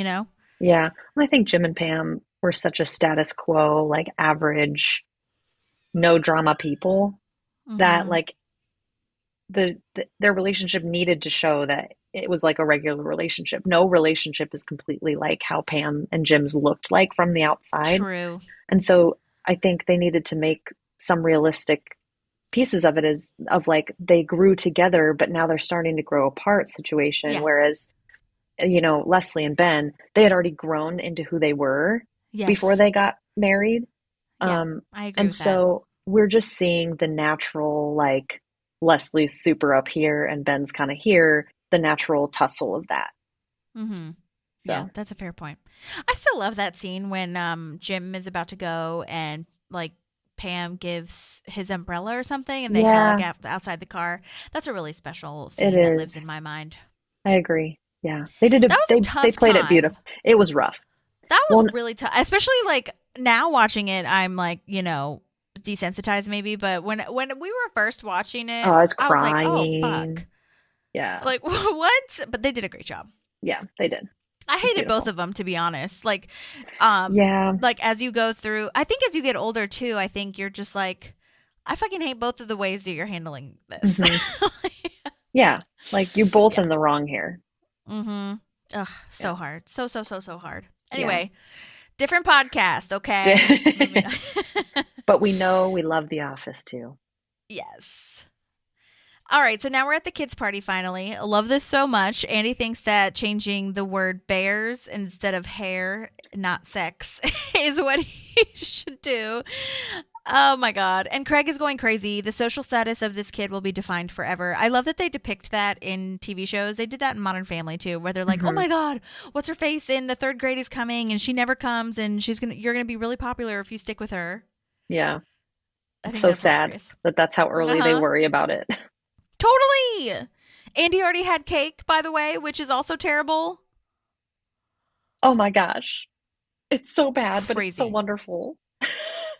Yeah, I think Jim and Pam were such a status quo, like average, no drama people that like. Their relationship needed to show that it was like a regular relationship. No relationship is completely like how Pam and Jim's looked like from the outside. True. And so I think they needed to make some realistic pieces of it of like they grew together, but now they're starting to grow apart situation. Whereas, Leslie and Ben, they had already grown into who they were before they got married. I agree and with so we're just seeing the natural, like, Leslie's super up here and Ben's kind of here, the natural tussle of that. So yeah, that's a fair point. I still love that scene when Jim is about to go and like Pam gives his umbrella or something, and they hug outside the car. That's a really special scene that lives in my mind. I agree. Yeah, they did. They played it beautiful. It was rough. That was really tough, especially like now watching it. I'm like, desensitized maybe, but when we were first watching it, I was crying. I was like, oh fuck, yeah, like what? But they did a great job. Yeah, they did. I hated both of them, to be honest. Like, like as you go through, I think as you get older too, I think you're just like, I fucking hate both of the ways that you're handling this. Yeah, like you're both in the wrong here. Ugh, so hard, so hard. Anyway, different podcast, okay. But we know we love The Office too. Yes. All right, so now we're at the kids' party finally. I love this so much. Andy thinks that changing the word bears instead of hair, not sex, is what he should do. Oh my God. And Craig is going crazy. The social status of this kid will be defined forever. I love that they depict that in TV shows. They did that in Modern Family too, where they're like, oh my God, what's her face in the 3rd grade is coming and she never comes and you're going to be really popular if you stick with her. Yeah. It's so sad hilarious. That's how early they worry about it. Totally. Andy already had cake, by the way, which is also terrible. Oh my gosh. It's so bad, but Crazy. It's so wonderful.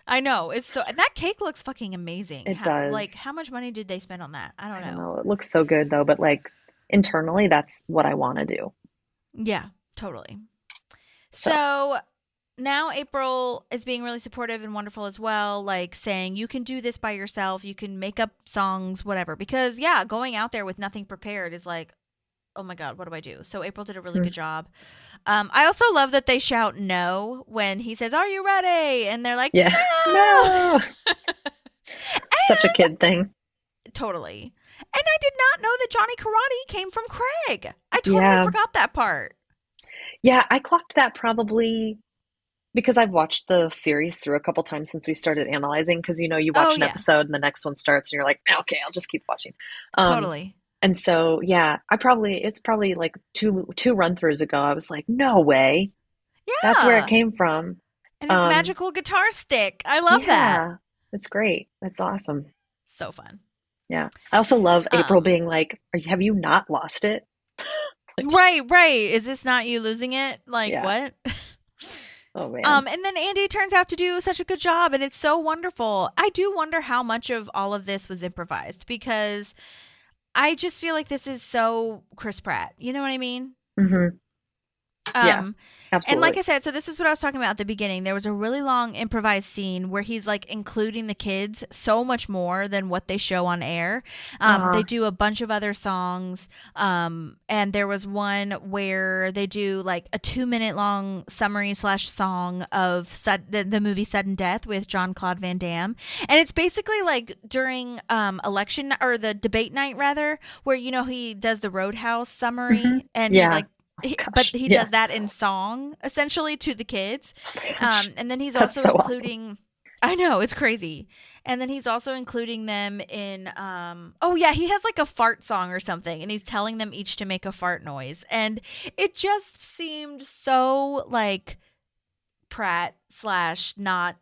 I know. That cake looks fucking amazing. It does. Like, how much money did they spend on that? I don't know. It looks so good though, but like internally, that's what I want to do. Yeah, totally. So, So now April is being really supportive and wonderful as well, like saying you can do this by yourself, you can make up songs, whatever. Because yeah, going out there with nothing prepared is like, oh my God, what do I do? So April did a really good job. I also love that they shout no when he says, "Are you ready?" And they're like, yeah. no. No. Such a kid thing. Totally. And I did not know that Johnny Karate came from Craig. I totally Yeah. forgot that part. Yeah, I clocked that probably because I've watched the series through a couple times since we started analyzing. Because you watch Oh, an yeah. episode and the next one starts, and you're like, okay, I'll just keep watching. Totally. And so, yeah, it's probably like two run-throughs ago. I was like, no way, that's where it Yeah. came from. And his magical guitar stick. I love that. Yeah, it's great. That's awesome. So fun. Yeah, I also love April Um, being like, have you not lost it? Right. Is this not you losing it? Like, Yeah. what? Oh man. And then Andy turns out to do such a good job, and it's so wonderful. I do wonder how much of all of this was improvised, because I just feel like this is so Chris Pratt. You know what I mean? Mm-hmm. Yeah, And absolutely. like I said, so this is what I was talking about at the beginning. There was a really long improvised scene where he's like including the kids so much more than what they show on air. They do a bunch of other songs. And there was one where they do like a 2-minute long summary / song of the movie Sudden Death with Jean-Claude Van Damme. And it's basically like during election or the debate night rather, where, he does the Roadhouse summary and Yeah. he's like, Gosh, but he yeah. does that in song essentially to the kids. Oh my gosh. And then he's That's also so awesome. including I know, it's crazy. And then he's also including them in oh yeah, he has like a fart song or something, and he's telling them each to make a fart noise. And it just seemed so like Pratt / not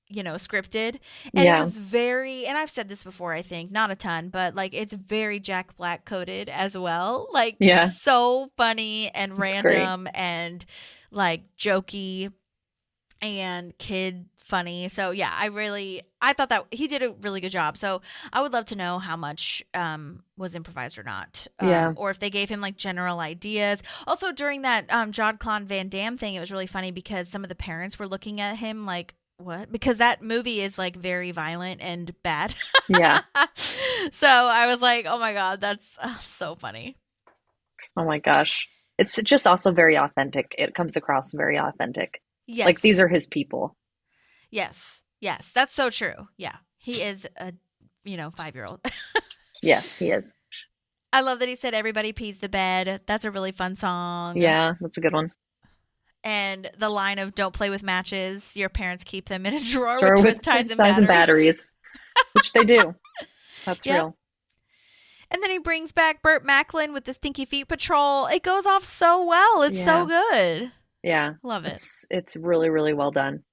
scripted. And Yeah. it was very, and I've said this before, I think, not a ton, but like it's very Jack Black coded as well. Like Yeah. so funny and It's random and like jokey and kid funny. So yeah, I thought that he did a really good job. So I would love to know how much was improvised or not. Yeah. Or if they gave him like general ideas. Also during that Jean-Claude Van Damme thing, it was really funny because some of the parents were looking at him like, what? Because that movie is like very violent and bad. Yeah. So I was like, oh my God, that's so funny. Oh my gosh. It's just also very authentic. It comes across very authentic. Yes. Like these are his people. Yes. That's so true. Yeah. He is a 5-year-old. Yes, he is. I love that he said everybody pees the bed. That's a really fun song. Yeah, that's a good one. And the line of "Don't play with matches. Your parents keep them in a drawer Drawer with with twist ties and ties batteries." which they do. That's Yep. real. And then he brings back Burt Macklin with the Stinky Feet Patrol. It goes off so well. It's so good. Yeah. Love it. It's really, really well done.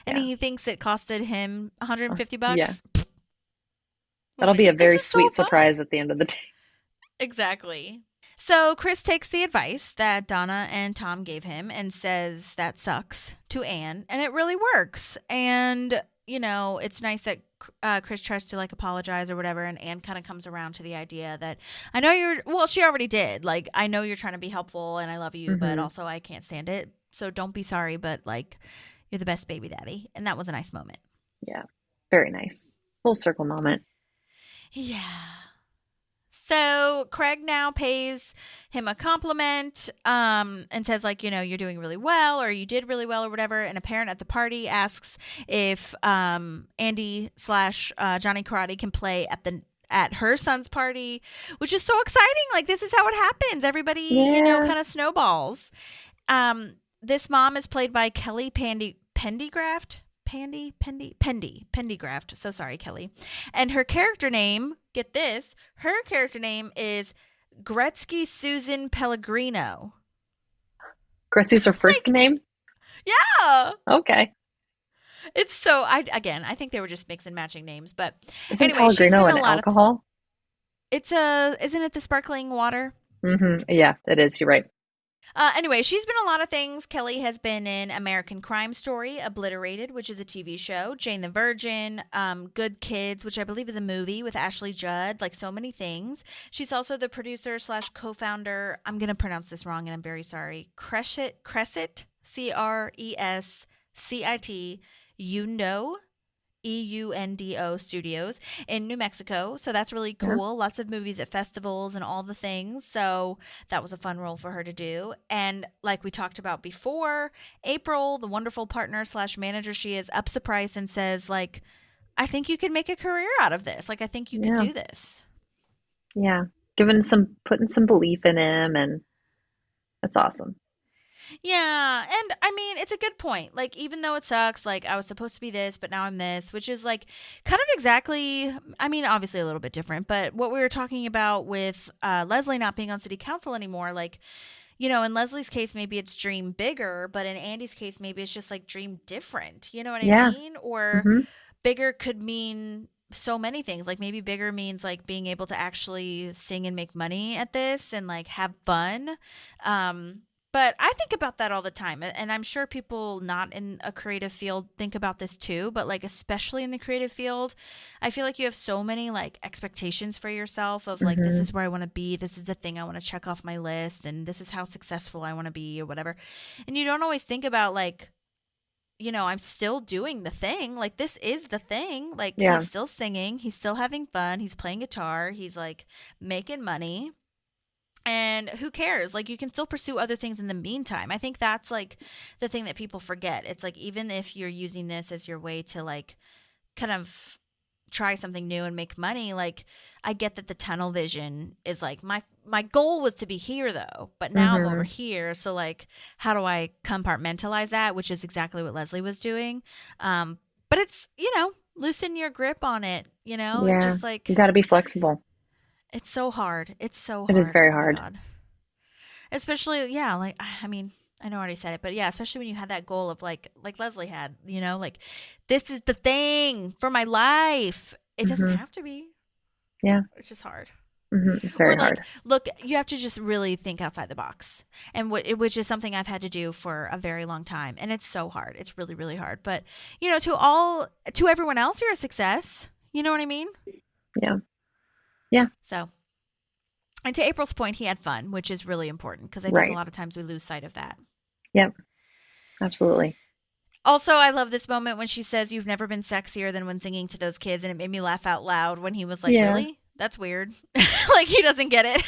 And Yeah. he thinks it costed him $150. Yeah. I'm That'll like, be a this very is so sweet fun. surprise at the end of the day. Exactly. So Chris takes the advice that Donna and Tom gave him and says that sucks to Anne, and it really works. And, it's nice that Chris tries to like apologize or whatever, and Anne kind of comes around to the idea that she already did. Like, I know you're trying to be helpful and I love you, but Mhm. also I can't stand it. So don't be sorry, but like, you're the best baby daddy. And that was a nice moment. Yeah. Very nice. Full circle moment. Yeah. So Craig now pays him a compliment and says, like, you're doing really well, or you did really well, or whatever. And a parent at the party asks if Andy / Johnny Karate can play at her son's party, which is so exciting. Like, this is how it happens. Everybody, Yeah. kind of snowballs. This mom is played by Kelly Pendergraft. Pendergraft. So sorry, Kelly. And her character name, get this, her character name is Gretzky Susan Pellegrino. Gretzy's her first name? Yeah. Okay. It's so, I think they were just mix and matching names, but Isn't anyway, she's Pellegrino been an a lot alcohol? isn't it the sparkling water? Mm-hmm. Yeah, it is. You're right. Anyway, she's been a lot of things. Kelly has been in American Crime Story, Obliterated, which is a TV show, Jane the Virgin, Good Kids, which I believe is a movie with Ashley Judd, like so many things. She's also the producer / co-founder. I'm going to pronounce this wrong and I'm very sorry. Crescit, Crescit, EUNDO Studios in New Mexico. So that's really cool. Lots of movies at festivals and all the things. So that was a fun role for her to do. And like we talked about before, April, the wonderful partner / manager she is, ups the price and says, like, I think you could make a career out of this. Like, I think you could do this. Yeah. Putting some belief in him, and that's awesome. Yeah, and I mean, it's a good point. Like, even though it sucks, like, I was supposed to be this, but now I'm this, which is, like, kind of exactly, I mean, obviously a little bit different, but what we were talking about with Leslie not being on city council anymore, like, you know, in Leslie's case, maybe it's dream bigger, but in Andy's case, maybe it's just, like, dream different. You know what I mean? Or bigger could mean so many things. Like, maybe bigger means, like, being able to actually sing and make money at this and, like, have fun. But I think about that all the time, and I'm sure people not in a creative field think about this too, but, like, especially in the creative field, I feel like you have so many, like, expectations for yourself of, like, this is where I want to be, this is the thing I want to check off my list, and this is how successful I want to be or whatever. And you don't always think about, like, you know, I'm still doing the thing. Like, this is the thing. Like, he's still singing, he's still having fun, he's playing guitar, he's, like, making money. And who cares? Like, you can still pursue other things in the meantime. I think that's, like, the thing that people forget. It's like, even if you're using this as your way to, like, kind of try something new and make money, like, I get that the tunnel vision is, like, my goal was to be here, though, but now I'm over here. So, like, how do I compartmentalize that? Which is exactly what Leslie was doing. But it's, you know, loosen your grip on it, you know? Yeah. It's just, like, you got to be flexible. It's so hard. It's so hard. It is very Oh my hard. God. Especially, yeah, like, I mean, I know I already said it, but yeah, especially when you had that goal of, like Leslie had, you know, like, this is the thing for my life. It doesn't have to be. Yeah. It's just hard. It's very hard. Look, you have to just really think outside the box, and which is something I've had to do for a very long time, and it's so hard. It's really, really hard. But, you know, to everyone else, you're a success. You know what I mean? Yeah. Yeah. So, and to April's point, he had fun, which is really important because I think a lot of times we lose sight of that. Yep. Absolutely. Also, I love this moment when she says, "You've never been sexier than when singing to those kids," and it made me laugh out loud when he was like, "Really? That's weird." Like, he doesn't get it.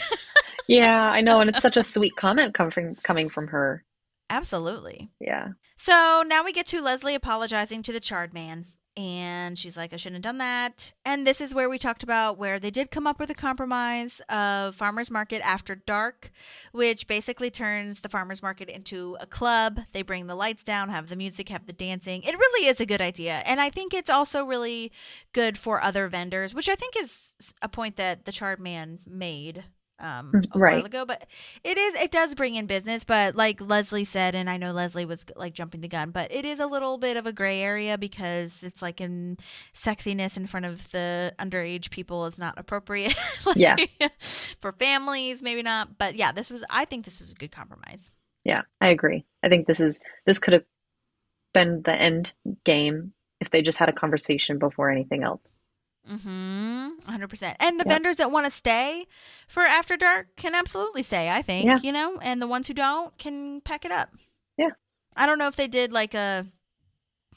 Yeah, I know, and it's such a sweet comment coming from her. Absolutely. Yeah. So now we get to Leslie apologizing to the Chard man. And she's like, I shouldn't have done that. And this is where we talked about where they did come up with a compromise of farmer's market after dark, which basically turns the farmer's market into a club. They bring the lights down, have the music, have the dancing. It really is a good idea. And I think it's also really good for other vendors, which I think is a point that the Chard man made a while ago. But it does bring in business. But like Leslie said, and I know Leslie was like jumping the gun, but it is a little bit of a gray area because it's like in sexiness in front of the underage people is not appropriate. For families, maybe not. But yeah, I think this was a good compromise. Yeah, I agree. I think this could have been the end game if they just had a conversation before anything else. 100%. And the vendors that want to stay for After Dark can absolutely stay, I think, you know, and the ones who don't can pack it up. Yeah. I don't know if they did like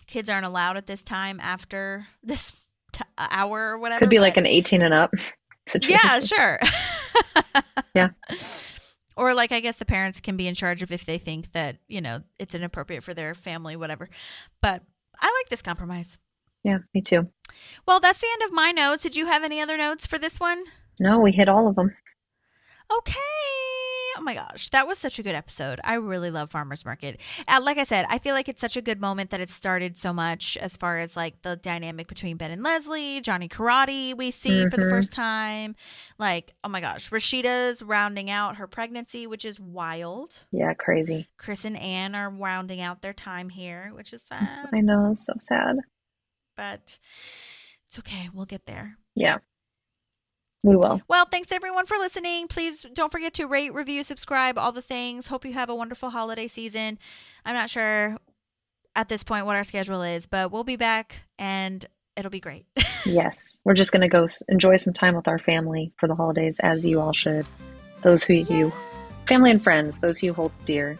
kids aren't allowed at this time after this hour or whatever. Could be like an 18 and up situation. Yeah, sure. Yeah. Or like, I guess the parents can be in charge of if they think that, you know, it's inappropriate for their family, whatever. But I like this compromise. Yeah, me too. Well, that's the end of my notes. Did you have any other notes for this one? No, we hit all of them. Okay. Oh my gosh, that was such a good episode. I really love Farmer's Market. Like I said, I feel like it's such a good moment that it started so much as far as like the dynamic between Ben and Leslie, Johnny Karate we see for the first time. Like, oh my gosh, Rashida's rounding out her pregnancy, which is wild. Yeah, crazy. Chris and Ann are rounding out their time here, which is sad. I know, so sad. But it's okay. We'll get there. Yeah. We will. Well, thanks everyone for listening. Please don't forget to rate, review, subscribe, all the things. Hope you have a wonderful holiday season. I'm not sure at this point what our schedule is, but we'll be back and it'll be great. Yes. We're just going to go enjoy some time with our family for the holidays, as you all should. Those who you, family and friends, those who you hold dear.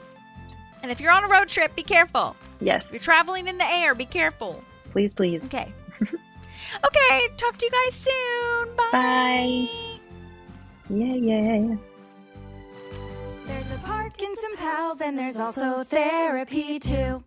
And if you're on a road trip, be careful. Yes. If you're traveling in the air, be careful. Please, please. Okay. Okay, talk to you guys soon. Bye. Bye. Yeah. There's a park and some pals, and there's also therapy too.